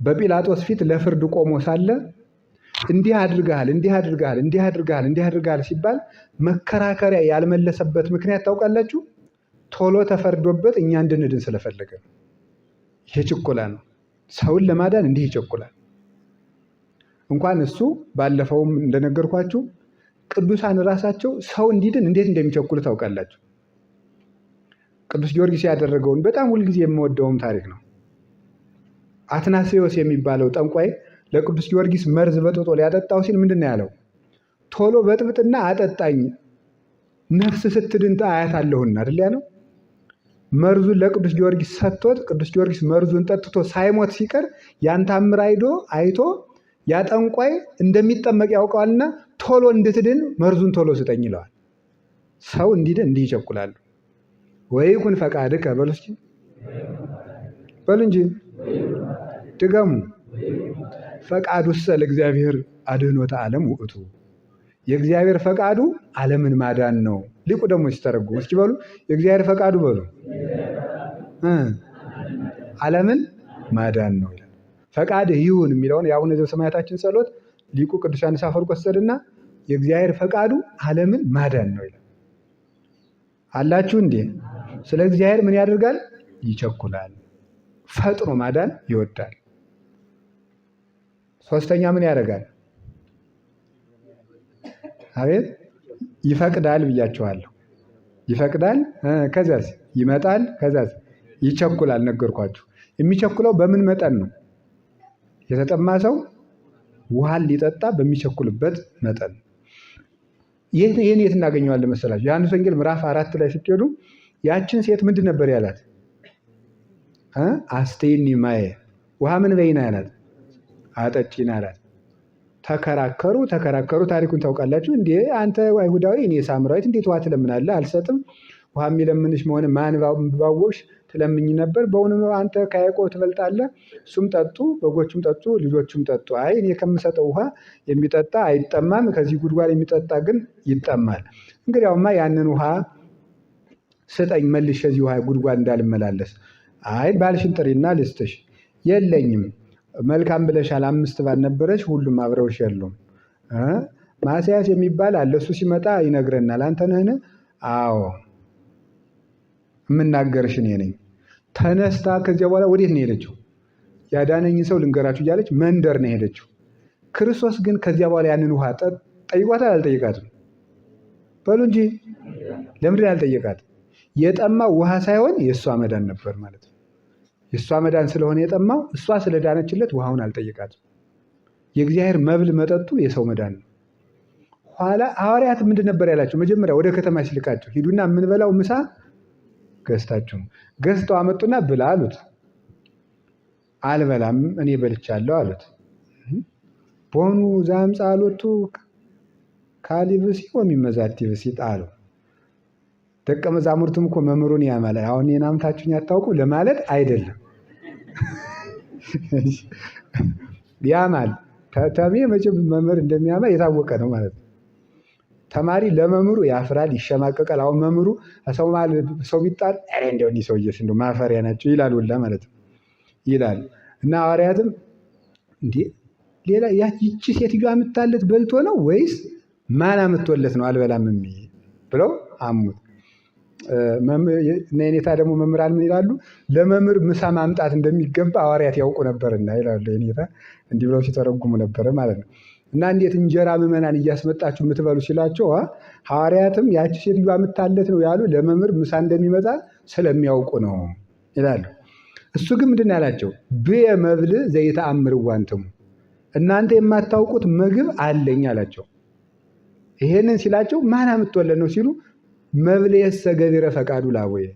በጲላጦስ ፊት ለፍርድ ቆሞ ሳለ እንዲህ አድርገሃል ሲባል መከራከሪያ ያልመለሰበት ምክንያት ታውቃላችሁ? ቶሎ ተፈርዶበት እኛ እንድንድን ስለፈለገ ነው። ይሄ ችኮላ ነው። ሰውን ለማዳን እንዲህ ይቸኩላል። እንኳን እሱ ባለፈውም እንደነገርኳችሁ ቅዱሳን ራሳቸው ሰው እንዲድን እንዴት እንደሚቸኩሉ ታውቃላችሁ? ቅዱስ ጊዮርጊስ ያደረገውን በጣም ሁልጊዜ የምወደውም ታሪክ ነው። አትናሴዎስ የሚባለው ጠንቋይ ለቅዱስ ጊዮርጊስ መርዝ በጥብጦ ሊያጠጣው ሲል ምንድን ነው ያለው? ቶሎ በጥብጥና አጠጣኝ ነፍስ ስትድን አያታለሁና አይደል ያለው። መርዙን ለቅዱስ ጊዮርጊስ ሰጥቶት ቅዱስ ጊዮርጊስ መርዙን ጠጥቶ ሳይሞት ሲቀር ያን ታምር አይቶ ያ ጠንቋይ እንደሚጠመቅ ያውቀዋልና ቶሎ እንድትድን መርዙን ቶሎ ስጠኝ ይለዋል። ሰው እንዲድን እንዲህ ይቸኩላሉ። ወይኩን ፈቃድከ በሉ እንጂ ድገሙ። ፈቃዱሰ ለእግዚአብሔር አድኅኖተ ዓለም ውእቱ። የእግዚአብሔር ፈቃዱ ዓለምን ማዳን ነው። ሊቁ ደግሞ ሲተረጉም እስኪ በሉ የእግዚአብሔር ፈቃዱ በሉ ዓለምን ማዳን ነው ይላል። ፈቃድ ይሁን የሚለውን የአቡነ ዘበሰማያታችን ጸሎት ሊቁ ቅዱስ ዮሐንስ አፈወርቅ ወሰደና የእግዚአብሔር ፈቃዱ ዓለምን ማዳን ነው ይላል። አላችሁ እንዴ? ስለ እግዚአብሔር ምን ያደርጋል? ይቸኩላል። ፈጥኖ ማዳን ይወዳል። ሶስተኛ ምን ያደርጋል? አቤት ይፈቅዳል ብያችኋለሁ። ይፈቅዳል፣ ከዛስ ይመጣል፣ ከዛስ ይቸኩላል። ነገርኳችሁ። የሚቸኩለው በምን መጠን ነው? የተጠማ ሰው ውሃን ሊጠጣ በሚቸኩልበት መጠን። ይህን የት እናገኘዋለን መሰላችሁ? ዮሐንስ ወንጌል ምዕራፍ 4 ላይ ስትሄዱ ያችን ሴት ምንድን ነበር ያላት? አስተይኒ ማየ፣ ውሃ ምን በይና ያላት? አጠጪን አላት። ተከራከሩ። ታሪኩን ታውቃላችሁ። እንዴ አንተ አይሁዳዊ እኔ ሳምራዊት እንዴት ውሃ ትለምናለህ? አልሰጥም። ውሃ የሚለምንሽ መሆን ማን ባወቅሽ ትለምኝ ነበር። በእውኑ አንተ ከያዕቆብ ትበልጣለህ። እሱም ጠጡ፣ በጎቹም ጠጡ፣ ልጆቹም ጠጡ። አይ እኔ ከምሰጠው ውሃ የሚጠጣ አይጠማም፣ ከዚህ ጉድጓድ የሚጠጣ ግን ይጠማል። እንግዲያውማ ያንን ውሃ ስጠኝ፣ መልሼ እዚህ ውሃ ጉድጓድ እንዳልመላለስ። አይ ባልሽን ጥሪና ልስጥሽ። የለኝም። መልካም ብለሻል፣ 5 ባል ነበረች፣ ሁሉም አብረውሽ የሉም። ማስያስ የሚባል አለ፣ እሱ ሲመጣ ይነግረናል። አንተ ነህን? አዎ የምናገርሽ እኔ ነኝ። ተነስታ ከዚያ በኋላ ወዴት ነው የሄደችው? ያዳነኝ ሰው ልንገራችሁ እያለች መንደር ነው የሄደችው። ክርስቶስ ግን ከዚያ በኋላ ያንን ውሃ ጠይቋታል? አልጠየቃትም? በሉ እንጂ ለምንድን ያልጠየቃት? የጠማው ውሃ ሳይሆን የእሷ መዳን ነበር ማለት ነው። የእሷ መዳን ስለሆነ የጠማው፣ እሷ ስለዳነችለት ውሃውን አልጠየቃትም። የእግዚአብሔር መብል መጠጡ የሰው መዳን ነው። ኋላ ሐዋርያት ምንድን ነበር ያላቸው? መጀመሪያ ወደ ከተማ ሲልካቸው ሂዱና የምንበላው ምሳ ገዝተው አመጡና ብላ አሉት። አልበላም እኔ በልቻለሁ አሉት። ቦኑ ዛምፃ አሎቱ ካሊብሲ ወሚመዛቲብሲ ጣሉ። ደቀ መዛሙርቱም እኮ መምህሩን ያማለ አሁን የናምታችሁኝ አታውቁ ለማለት አይደለም። ያማል ተሜ መቼም መምህር እንደሚያማ የታወቀ ነው ማለት ነው። ተማሪ ለመምህሩ ያፍራል፣ ይሸማቀቃል። አሁን መምህሩ ሰው ቢጣል እንደው እኒህ ሰውዬስ እንደው ማፈሪያ ናቸው ይላል ሁላ ማለት ነው ይላል። እና ሐዋርያትም እንዴ ሌላ ይቺ ሴትዮዋ የምታለት በልቶ ነው ወይስ ማን አምጥቶለት ነው አልበላም ብለው አሙት። የኔታ ደግሞ መምህራን ምን ይላሉ? ለመምህር ምሳ ማምጣት እንደሚገባ ሐዋርያት ያውቁ ነበርና ይላሉ። የኔታ እንዲህ ብለው ሲተረጉሙ ነበረ ማለት ነው። እና እንዴት እንጀራ ምዕመናን እያስመጣችሁ የምትበሉ ሲላቸው ሐዋርያትም ያቺ ሴትዮዋ የምታለት ነው ያሉ ለመምህር ምሳ እንደሚመጣ ስለሚያውቁ ነው ይላሉ። እሱ ግን ምንድን ያላቸው? ብየ መብል ዘይተአምር ዋንትሙ፣ እናንተ የማታውቁት ምግብ አለኝ አላቸው። ይሄንን ሲላቸው ማን አምጥቶለት ነው ሲሉ መብልየሰ ገቢረ ፈቃዱ ላቡየ፣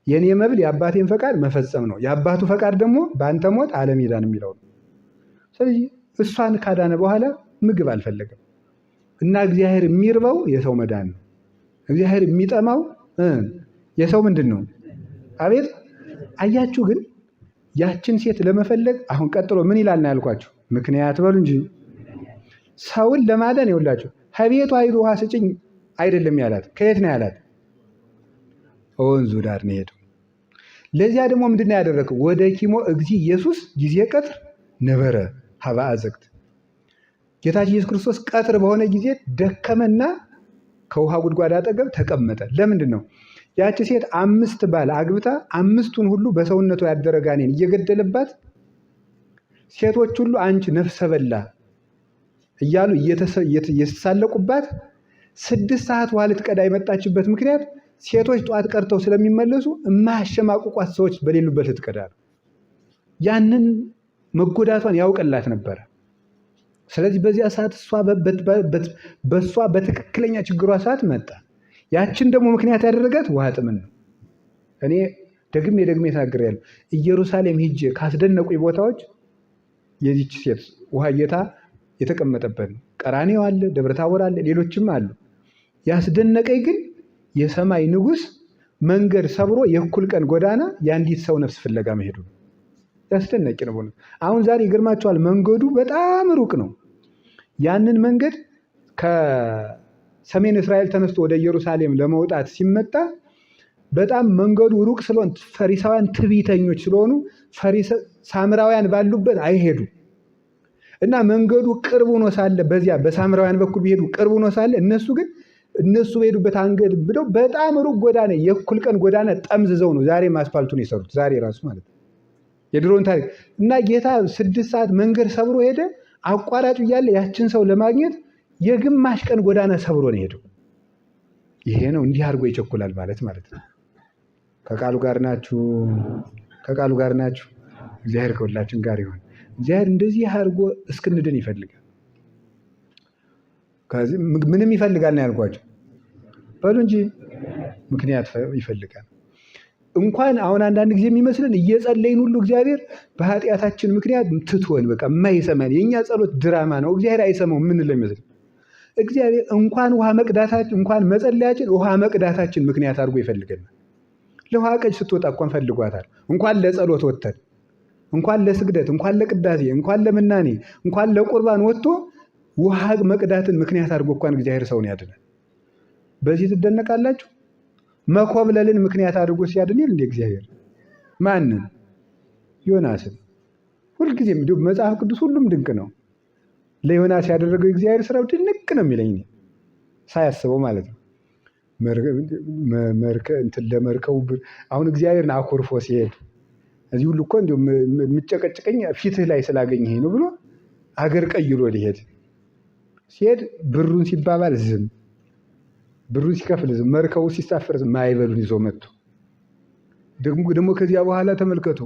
የኔ መብል የአባቴን ፈቃድ መፈጸም ነው፣ የአባቱ ፈቃድ ደግሞ በአንተ ሞት ዓለም ይዳን የሚለው ነው። ስለዚህ እሷን ካዳነ በኋላ ምግብ አልፈለገም። እና እግዚአብሔር የሚርበው የሰው መዳን ነው። እግዚአብሔር የሚጠማው የሰው ምንድን ነው? አቤት አያችሁ። ግን ያችን ሴት ለመፈለግ አሁን ቀጥሎ ምን ይላል ነው ያልኳችሁ? ምክንያት በሉ እንጂ ሰውን ለማዳን ይውላችሁ ከቤቷ ሂዱ ውሃ ስጭኝ አይደለም ያላት። ከየት ነው ያላት? ወንዙ ዳር ነው ሄደው። ለዚያ ደግሞ ምንድን ነው ያደረገው? ወደ ኪሞ እግዚ ኢየሱስ ጊዜ ቀትር ነበረ ሀባ አዘግት። ጌታችን ኢየሱስ ክርስቶስ ቀትር በሆነ ጊዜ ደከመና ከውሃ ጉድጓድ አጠገብ ተቀመጠ። ለምንድን ነው? ያቺ ሴት 5 ባል አግብታ 5ቱን ሁሉ በሰውነቷ ያደረ ጋኔን እየገደለባት ሴቶች ሁሉ አንቺ ነፍሰ በላ እያሉ እየተሳለቁባት 6 ሰዓት ውሃ ልትቀዳ የመጣችበት ምክንያት ሴቶች ጧት ቀርተው ስለሚመለሱ የማያሸማቁቋት ሰዎች በሌሉበት ልትቀዳ ነው። ያንን መጎዳቷን ያውቅላት ነበረ። ስለዚህ በዚያ ሰዓት በእሷ በትክክለኛ ችግሯ ሰዓት መጣ። ያችን ደግሞ ምክንያት ያደረጋት ውሃ ጥምን ነው። እኔ ደግሜ ተናግሬያለሁ። ኢየሩሳሌም ሂጄ ካስደነቁኝ ቦታዎች የዚች ሴት ውሃ ጌታ የተቀመጠበት ነው። ቀራንዮ አለ፣ ደብረ ታቦር አለ፣ ሌሎችም አሉ። ያስደነቀኝ ግን የሰማይ ንጉሥ መንገድ ሰብሮ የእኩል ቀን ጎዳና የአንዲት ሰው ነፍስ ፍለጋ መሄዱ ነው። ያስደነቂ ነው። አሁን ዛሬ ይገርማቸዋል፣ መንገዱ በጣም ሩቅ ነው። ያንን መንገድ ከሰሜን እስራኤል ተነስቶ ወደ ኢየሩሳሌም ለመውጣት ሲመጣ በጣም መንገዱ ሩቅ ስለሆነ ፈሪሳውያን ትዕቢተኞች ስለሆኑ ሳምራውያን ባሉበት አይሄዱ እና መንገዱ ቅርብ ሆኖ ሳለ በዚያ በሳምራውያን በኩል ቢሄዱ ቅርብ ሆኖ ሳለ እነሱ ግን እነሱ በሄዱበት አንገድ ብለው በጣም ሩቅ ጎዳና የእኩል ቀን ጎዳና ጠምዝዘው ነው ዛሬም አስፋልቱን የሰሩት። ዛሬ ራሱ ማለት ነው የድሮን ታሪክ እና ጌታ 6 ሰዓት መንገድ ሰብሮ ሄደ። አቋራጭ እያለ ያችን ሰው ለማግኘት የግማሽ ቀን ጎዳና ሰብሮ ነው ሄደው። ይሄ ነው እንዲህ አድርጎ ይቸኩላል ማለት ነው። ከቃሉ ጋር ናችሁ? ከቃሉ ጋር ናችሁ? እግዚአብሔር ከሁላችን ጋር ይሁን። እግዚአብሔር እንደዚህ አድርጎ እስክንድን ይፈልጋል። ከዚህ ምንም ይፈልጋል ነው ያልኳቸው በሉ እንጂ ምክንያት ይፈልጋል። እንኳን አሁን አንዳንድ ጊዜ የሚመስልን እየጸለይን ሁሉ እግዚአብሔር በኃጢአታችን ምክንያት ትቶን በቃ የማይሰማን የእኛ ጸሎት ድራማ ነው እግዚአብሔር አይሰማው የምንለው ይመስል እግዚአብሔር እንኳን ውሃ መቅዳታችን እንኳን መጸለያችን ውሃ መቅዳታችን ምክንያት አድርጎ ይፈልገናል። ለውሃ ቀጅ ስትወጣ እንኳን ፈልጓታል። እንኳን ለጸሎት ወጥተን እንኳን ለስግደት እንኳን ለቅዳሴ እንኳን ለምናኔ እንኳን ለቁርባን ወጥቶ ውሃ መቅዳትን ምክንያት አድርጎ እንኳን እግዚአብሔር ሰውን ያድናል። በዚህ ትደነቃላችሁ? መኮብለልን ምክንያት አድርጎ ሲያድን እንደ እግዚአብሔር ማንን? ዮናስን። ሁልጊዜም እንዲሁ መጽሐፍ ቅዱስ ሁሉም ድንቅ ነው። ለዮናስ ያደረገው እግዚአብሔር ስራው ድንቅ ነው የሚለኝ ሳያስበው ማለት ነው። ለመርከቡ አሁን እግዚአብሔርን አኮርፎ ሲሄድ እዚህ ሁሉ እኮ እንዲሁ የምጨቀጭቀኝ ፊትህ ላይ ስላገኘህ ነው ብሎ አገር ቀይሮ ሊሄድ ሲሄድ ብሩን ሲባባል ዝም፣ ብሩን ሲከፍል ዝም፣ መርከቡ ሲሳፈር ዝም፣ ማይበሉን ይዞ መጥቶ ደግሞ ከዚያ በኋላ ተመልከቱ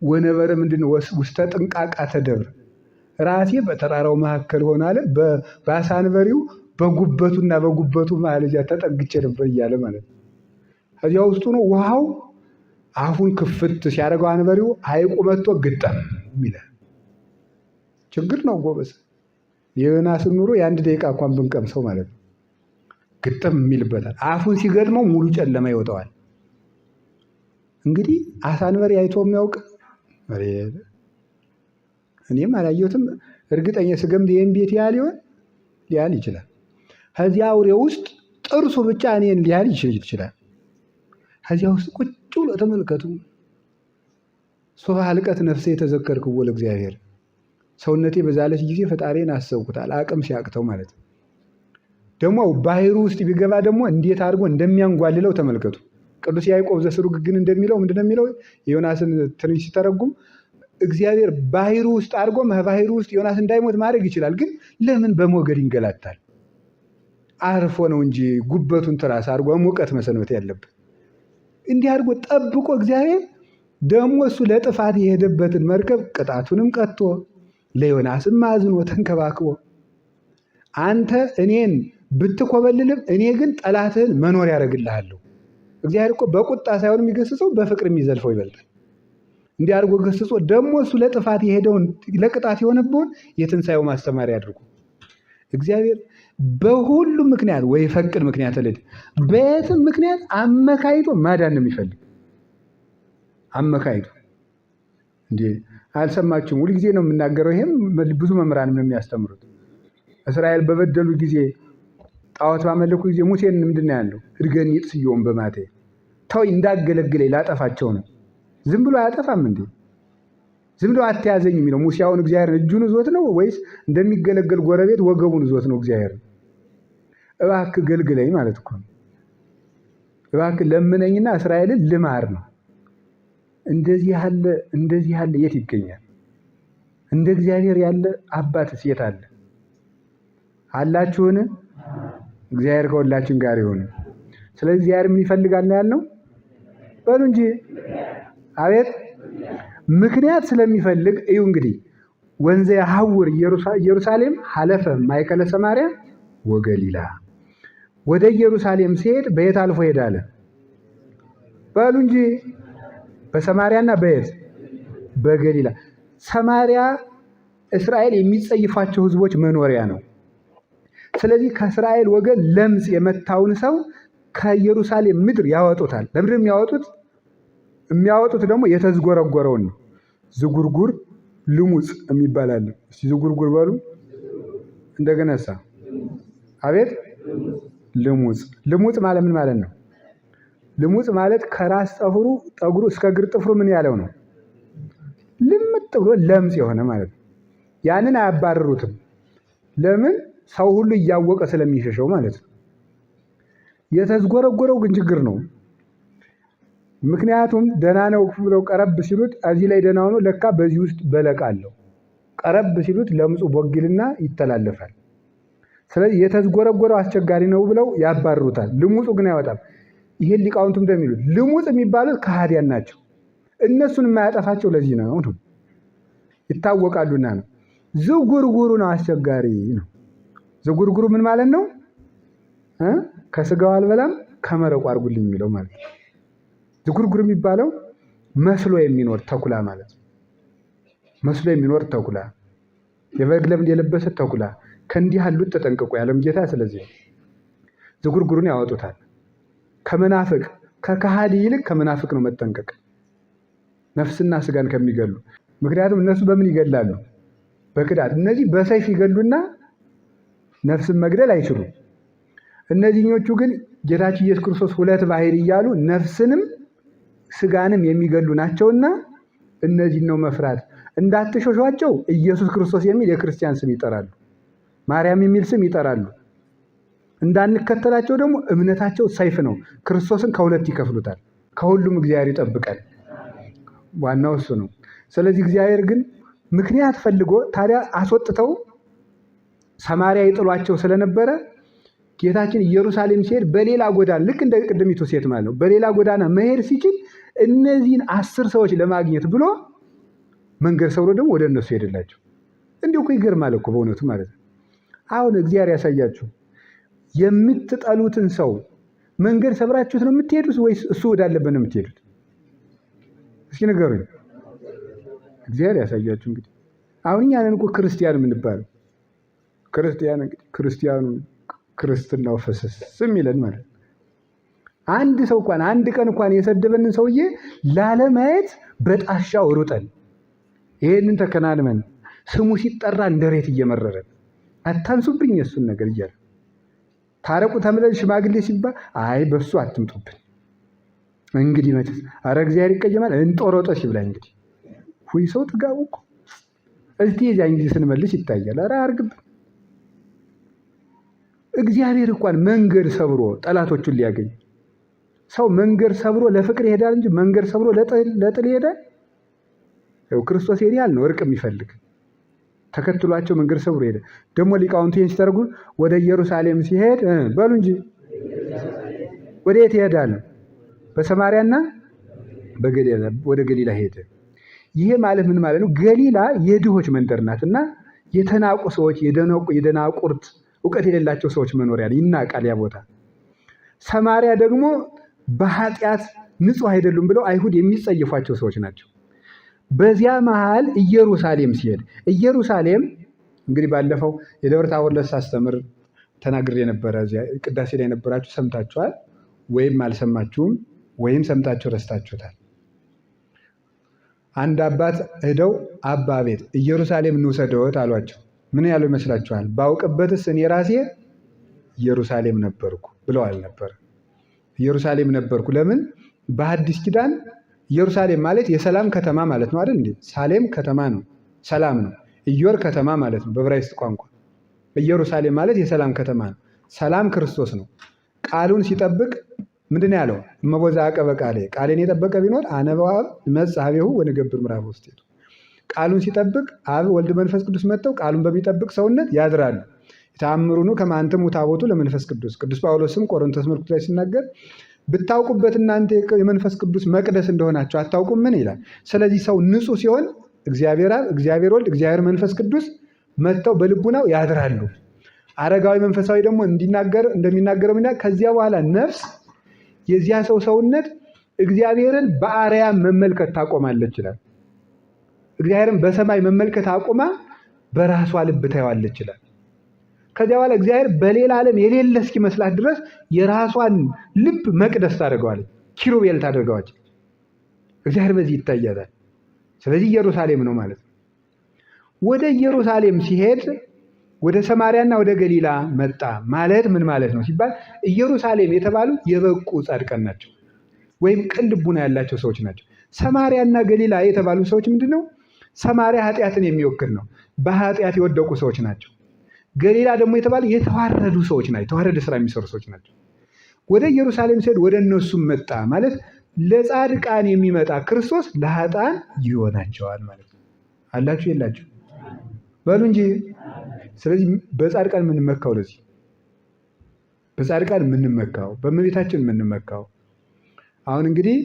ወነበረ ምንድነው ውስተ ጥንቃቃ ተደብር ራሴ በተራራው መካከል ሆናለ በአሳ አንበሪው በጉበቱና በጉበቱ ማለጃ ተጠግቼ ነበር እያለ ማለት ነው። ከዚያ ውስጡ ነው ውሃው አፉን ክፍት ሲያደርገው አንበሪው ሐይቁ መጥቶ ግጠም ይላል። ችግር ነው ጎበዝ። የዮናስን ኑሮ የአንድ ደቂቃ እንኳን ብንቀምሰው ማለት ነው ግጥም የሚልበታል። አፉን ሲገጥመው ሙሉ ጨለማ ይወጣዋል። እንግዲህ አሳ አንበሪ አይቶ የሚያውቅ እኔም አላየሁትም። እርግጠኛ ስገምት ይህን ቤት ያህል ሊያህል ይችላል። ከዚያ አውሬ ውስጥ ጥርሱ ብቻ እኔን ሊያህል ይችላል። ከዚያ ውስጥ ቁጭ ብሎ ተመልከቱ። ሶፋ አልቀት ነፍሴ የተዘከርክዎ ለእግዚአብሔር ሰውነቴ በዛለች ጊዜ ፈጣሪን አሰብኩታል። አቅም ሲያቅተው ማለት ነው። ደግሞ ባህሩ ውስጥ ቢገባ ደግሞ እንዴት አድርጎ እንደሚያንጓልለው ተመልከቱ። ቅዱስ ያዕቆብ ዘስሩግ ግን እንደሚለው ምንድነው የሚለው? የዮናስን ትንቢት ሲተረጉም እግዚአብሔር ባህሩ ውስጥ አድርጎ ባህሩ ውስጥ ዮናስ እንዳይሞት ማድረግ ይችላል። ግን ለምን በሞገድ ይንገላታል? አርፎ ነው እንጂ ጉበቱን ትራስ አድርጎ ሙቀት መሰንበት ያለበት። እንዲህ አድርጎ ጠብቆ እግዚአብሔር ደግሞ እሱ ለጥፋት የሄደበትን መርከብ ቅጣቱንም ቀጥቶ ለዮናስም አዝኖ ተንከባክቦ አንተ እኔን ብትኮበልልም እኔ ግን ጠላትህን መኖር ያደርግልሃለሁ። እግዚአብሔር እኮ በቁጣ ሳይሆን የሚገስጸው በፍቅር የሚዘልፈው ይበልጣል። እንዲህ አድርጎ ገስጾ ደግሞ እሱ ለጥፋት የሄደውን ለቅጣት የሆነብውን የትንሣኤው ማስተማሪያ አድርጎ እግዚአብሔር በሁሉም ምክንያት ወይ ፈቅድ ምክንያት ልድ በየትም ምክንያት አመካይቶ ማዳን ነው የሚፈልግ። አመካይቶ እንዴ አልሰማችሁም? ሁልጊዜ ነው የምናገረው። ይሄም ብዙ መምህራን ነው የሚያስተምሩት። እስራኤል በበደሉ ጊዜ ጣዖት ባመለኩ ጊዜ ሙሴን ምንድን ያለው እድገን ይጥስየውን በማቴ ተው እንዳገለግለኝ ላጠፋቸው ነው። ዝም ብሎ አያጠፋም እንዴ? ዝም ብሎ አትያዘኝ የሚለው ሙሴ አሁን እግዚአብሔር እጁን ይዞት ነው ወይስ እንደሚገለገል ጎረቤት ወገቡን ይዞት ነው? እግዚአብሔር እባክህ ገልግለኝ ማለት እኮ ነው። እባክህ ለምነኝና እስራኤልን ልማር ነው። እንደዚህ ያለ የት ይገኛል? እንደ እግዚአብሔር ያለ አባትስ የት አለ? አላችሁን? እግዚአብሔር ከሁላችን ጋር ይሁን። ስለዚህ እግዚአብሔር ምን ይፈልጋል ነው ያልነው? በሉ እንጂ አቤት። ምክንያት ስለሚፈልግ እዩ እንግዲህ ወንዘ ያሐውር ኢየሩሳሌም ሐለፈ ማእከለ ሰማርያ ወገሊላ። ወደ ኢየሩሳሌም ሲሄድ በየት አልፎ ሄዳለ? በሉ እንጂ በሰማርያና በየት? በገሊላ። ሰማርያ እስራኤል የሚጸይፋቸው ህዝቦች መኖሪያ ነው። ስለዚህ ከእስራኤል ወገን ለምጽ የመታውን ሰው ከኢየሩሳሌም ምድር ያወጡታል። ለምድር የሚያወጡት ደግሞ የተዝጎረጎረውን ነው። ዝጉርጉር ልሙጽ የሚባል አለ። እስቲ ዝጉርጉር በሉ እንደገና አቤት። ልሙጽ ማለት ምን ማለት ነው? ልሙጽ ማለት ከራስ ጠጉሩ እስከ እግር ጥፍሩ ምን ያለው ነው? ልምጥ ብሎ ለምጽ የሆነ ማለት ነው። ያንን አያባርሩትም። ለምን? ሰው ሁሉ እያወቀ ስለሚሸሸው ማለት ነው። የተዝጎረጎረው ግን ችግር ነው። ምክንያቱም ደህና ነው ብለው ቀረብ ሲሉት እዚህ ላይ ደህና ሆኖ ለካ በዚህ ውስጥ በለቅ አለው። ቀረብ ሲሉት ለምጹ ቦግልና ይተላለፋል። ስለዚህ የተዝጎረጎረው አስቸጋሪ ነው ብለው ያባርሩታል። ልሙጹ ግን አይወጣም። ይሄን ሊቃውንቱም እንደሚሉት ልሙጽ የሚባሉት ከሃዲያን ናቸው። እነሱን የማያጠፋቸው ለዚህ ነው ይታወቃሉና ነው። ዝጉርጉሩ ነው አስቸጋሪ ነው። ዝጉርጉሩ ምን ማለት ነው? ከስጋው አልበላም ከመረቁ አድርጉልኝ የሚለው ማለት ነው። ዝጉርጉር የሚባለው መስሎ የሚኖር ተኩላ ማለት ነው። መስሎ የሚኖር ተኩላ፣ የበግ ለምድ የለበሰ ተኩላ፣ ከእንዲህ ያሉት ተጠንቀቁ ያለም ጌታ። ስለዚህ ዝጉርጉሩን ያወጡታል። ከመናፍቅ ከከሃዲ ይልቅ ከመናፍቅ ነው መጠንቀቅ፣ ነፍስና ስጋን ከሚገሉ። ምክንያቱም እነሱ በምን ይገላሉ? በክዳት። እነዚህ በሰይፍ ይገሉና ነፍስን መግደል አይችሉም። እነዚህኞቹ ግን ጌታችን ኢየሱስ ክርስቶስ ሁለት ባህሪ እያሉ ነፍስንም ስጋንም የሚገሉ ናቸውና እነዚህን ነው መፍራት። እንዳትሸሿቸው ኢየሱስ ክርስቶስ የሚል የክርስቲያን ስም ይጠራሉ፣ ማርያም የሚል ስም ይጠራሉ። እንዳንከተላቸው ደግሞ እምነታቸው ሰይፍ ነው። ክርስቶስን ከሁለት ይከፍሉታል። ከሁሉም እግዚአብሔር ይጠብቀን። ዋናው እሱ ነው። ስለዚህ እግዚአብሔር ግን ምክንያት ፈልጎ ታዲያ አስወጥተው ሰማርያ ይጥሏቸው ስለነበረ ጌታችን ኢየሩሳሌም ሲሄድ በሌላ ጎዳና ልክ እንደ ቅድሚቱ ሴት ማለት ነው፣ በሌላ ጎዳና መሄድ ሲችል እነዚህን 10 ሰዎች ለማግኘት ብሎ መንገድ ሰብሮ ደግሞ ወደ እነሱ ሄደላቸው። እንዲሁ እኮ ይገርማል እኮ በእውነቱ ማለት ነው። አሁን እግዚአብሔር ያሳያችሁ። የምትጠሉትን ሰው መንገድ ሰብራችሁት ነው የምትሄዱት ወይስ እሱ ወዳለበት ነው የምትሄዱት? እስኪ ንገሩኝ። እግዚአብሔር ያሳያችሁ። እንግዲህ አሁን እኛ ነን እኮ ክርስቲያን የምንባለው። ክርስቲያን እንግዲህ ክርስቲያኑ ክርስትናው ፈሰስ የሚለን ማለት ነው። አንድ ሰው እንኳን አንድ ቀን እንኳን የሰደበንን ሰውዬ ላለማየት በጣሻው ሩጠን ይሄንን ተከናንመን ስሙ ሲጠራ እንደሬት እየመረረን አታንሱብኝ የሱን ነገር እያለ ታረቁ ተምለን ሽማግሌ ሲባል አይ በሱ አትምጡብን። እንግዲህ መቼስ አረ እግዚአብሔር ይቀየማል። እንጦሮጦስ ይብላ እንግዲህ ሁይ ሰው ጥጋቡ እኮ እስቲ የዚያን ጊዜ ስንመልስ ይታያል። አረ አርግብን። እግዚአብሔር እንኳን መንገድ ሰብሮ ጠላቶቹን ሊያገኝ ሰው መንገድ ሰብሮ ለፍቅር ይሄዳል እንጂ መንገድ ሰብሮ ለጥል ይሄዳል? ያው ክርስቶስ ይሄን ያህል ነው እርቅ የሚፈልግ። ተከትሏቸው መንገድ ሰብሮ ሄደ። ደግሞ ሊቃውንቱ ይህን ሲተረጉ ወደ ኢየሩሳሌም ሲሄድ በሉ እንጂ ወደ የት ይሄዳል? በሰማርያና ወደ ገሊላ ሄደ። ይሄ ማለት ምን ማለት ነው? ገሊላ የድሆች መንደር ናት እና የተናቁ ሰዎች የደናቁርት እውቀት የሌላቸው ሰዎች መኖሪያ ይናቃል ያ ቦታ። ሰማርያ ደግሞ በኃጢአት ንጹህ አይደሉም ብለው አይሁድ የሚጸየፏቸው ሰዎች ናቸው። በዚያ መሃል ኢየሩሳሌም ሲሄድ ኢየሩሳሌም እንግዲህ ባለፈው የደብረ ታቦር ዕለት ሳስተምር ተናግሬ የነበረ እዚያ ቅዳሴ ላይ የነበራችሁ ሰምታችኋል፣ ወይም አልሰማችሁም፣ ወይም ሰምታችሁ ረስታችሁታል። አንድ አባት ሄደው አባ ቤት ኢየሩሳሌም እንውሰደዎት አሏቸው። ምን ያሉ ይመስላችኋል? ባውቅበትስ እኔ ራሴ ኢየሩሳሌም ነበርኩ ብለዋል ነበር። ኢየሩሳሌም ነበርኩ። ለምን? በሐዲስ ኪዳን ኢየሩሳሌም ማለት የሰላም ከተማ ማለት ነው አይደል እንዴ? ሳሌም ከተማ ነው፣ ሰላም ነው። ኢዮር ከተማ ማለት ነው በዕብራይስጥ ቋንቋ። ኢየሩሳሌም ማለት የሰላም ከተማ ነው። ሰላም ክርስቶስ ነው። ቃሉን ሲጠብቅ ምንድን ያለው? እመቦዛ አቀበ ቃሌ፣ ቃሌን የጠበቀ ቢኖር አነበዋ መጽሐቤሁ ወንገብር ምዕራፍ ውስጥ ቃሉን ሲጠብቅ አብ ወልድ መንፈስ ቅዱስ መጥተው ቃሉን በሚጠብቅ ሰውነት ያድራሉ። ተአምሩኑ ከማንተሙ ታቦቱ ለመንፈስ ቅዱስ። ቅዱስ ጳውሎስም ቆሮንቶስ መልእክቱ ላይ ሲናገር ብታውቁበት እናንተ የመንፈስ ቅዱስ መቅደስ እንደሆናችሁ አታውቁም ምን ይላል? ስለዚህ ሰው ንጹህ ሲሆን እግዚአብሔር አብ፣ እግዚአብሔር ወልድ፣ እግዚአብሔር መንፈስ ቅዱስ መጥተው በልቡናው ያድራሉ። አረጋዊ መንፈሳዊ ደግሞ እንደሚናገረው ከዚያ በኋላ ነፍስ የዚያ ሰው ሰውነት እግዚአብሔርን በአርያም መመልከት ታቆማለች ይላል። እግዚአብሔርን በሰማይ መመልከት አቁማ በራሷ ልብ ታየዋለች ይላል። ከዚያ በኋላ እግዚአብሔር በሌላ ዓለም የሌለ እስኪመስላት ድረስ የራሷን ልብ መቅደስ ታደርገዋለች፣ ኪሩቤል ታደርገዋለች። እግዚአብሔር በዚህ ይታያታል። ስለዚህ ኢየሩሳሌም ነው ማለት ነው። ወደ ኢየሩሳሌም ሲሄድ ወደ ሰማርያና ወደ ገሊላ መጣ ማለት ምን ማለት ነው ሲባል ኢየሩሳሌም የተባሉ የበቁ ጻድቃን ናቸው፣ ወይም ቅን ልቡና ያላቸው ሰዎች ናቸው። ሰማርያና ገሊላ የተባሉ ሰዎች ምንድን ነው? ሰማርያ ኃጢአትን የሚወክል ነው። በኃጢአት የወደቁ ሰዎች ናቸው። ገሊላ ደግሞ የተባለ የተዋረዱ ሰዎች ናቸው። የተዋረደ ስራ የሚሰሩ ሰዎች ናቸው። ወደ ኢየሩሳሌም ሲሄድ ወደ እነሱም መጣ ማለት ለጻድቃን የሚመጣ ክርስቶስ ለኃጥአን ይሆናቸዋል ማለት ነው። አላችሁ የላችሁ በሉ እንጂ። ስለዚህ በጻድቃን የምንመካው ለዚህ በጻድቃን የምንመካው በእመቤታችን የምንመካው። አሁን እንግዲህ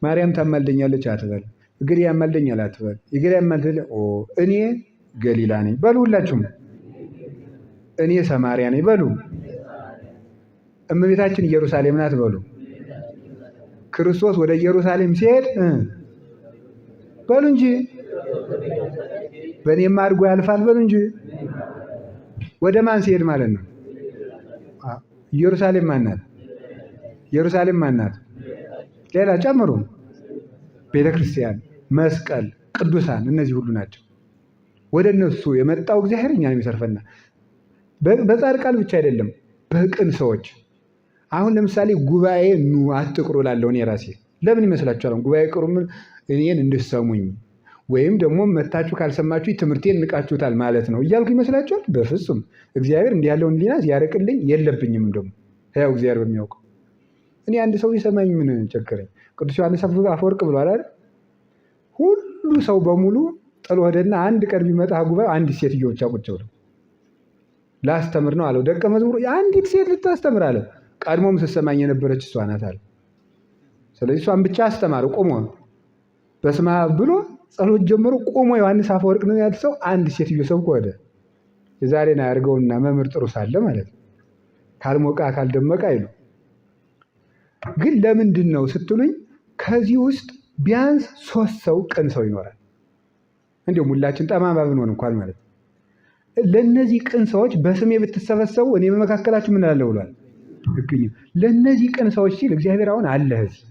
ማርያም ታማልደኛለች አትበል፣ እገሌ ያማልደኛል አትበል። እገሌ ያማልደኛል እኔ ገሊላ ነኝ በሉ። ሁላችሁም እኔ ሰማርያ ነኝ በሉ። እመቤታችን ኢየሩሳሌም ናት በሉ። ክርስቶስ ወደ ኢየሩሳሌም ሲሄድ በሉ እንጂ። በእኔም አድርጎ ያልፋል በሉ እንጂ። ወደ ማን ሲሄድ ማለት ነው? ኢየሩሳሌም ማናት? ኢየሩሳሌም ማናት? ሌላ ጨምሩ። ቤተ ክርስቲያን፣ መስቀል፣ ቅዱሳን እነዚህ ሁሉ ናቸው። ወደ እነሱ የመጣው እግዚአብሔር እኛን የሚሰርፈና በጻድቃን ብቻ አይደለም፣ በቅን ሰዎች። አሁን ለምሳሌ ጉባኤ ኑ አትቅሩ እላለሁ እኔ ራሴ። ለምን ይመስላችኋል? ጉባኤ ቅሩ ምን እኔን እንድሰሙኝ ወይም ደግሞ መታችሁ ካልሰማችሁ ትምህርቴን ንቃችሁታል ማለት ነው እያልኩ ይመስላችኋል? በፍጹም። እግዚአብሔር እንዲህ ያለውን ሊና ያርቅልኝ የለብኝም። ደግሞ ያው እግዚአብሔር በሚያውቀው እኔ አንድ ሰው ይሰማኝ ምን ቸገረኝ? ቅዱስ ዮሐንስ አፈወርቅ ብሏል አይደል? ሁሉ ሰው በሙሉ ጥሎ ሄደና አንድ ቀን ቢመጣ ጉባኤ አንዲት ሴትዮ ብቻ ቁጭ ብለው ላስተምር ነው አለው። ደቀ መዝሙሩ አንዲት ሴት ልታስተምር አለ። ቀድሞም ስትሰማኝ የነበረች እሷ ናት አለ። ስለዚህ እሷን ብቻ አስተማሩ። ቆሞ በስመ አብ ብሎ ጸሎት ጀምሮ ቆሞ ዮሐንስ አፈወርቅ ነው ያለ ሰው አንድ ሴትዮ ሰብኮ ወደ የዛሬን አያርገውና መምህር ጥሩ ሳለ ማለት ነው። ካልሞቀ ካልደመቀ አይሉ። ግን ለምንድን ነው ስትሉኝ ከዚህ ውስጥ ቢያንስ 3 ሰው ቅን ሰው ይኖራል። እንዲሁም ሁላችን ጠማማ ብንሆን እንኳን ማለት ነው። ለእነዚህ ቅን ሰዎች በስሜ ብትሰበሰቡ እኔ በመካከላችሁ ምን አለ ብሏል? እገኝ። ለእነዚህ ቅን ሰዎች ሲል እግዚአብሔር አሁን አለ እዚህ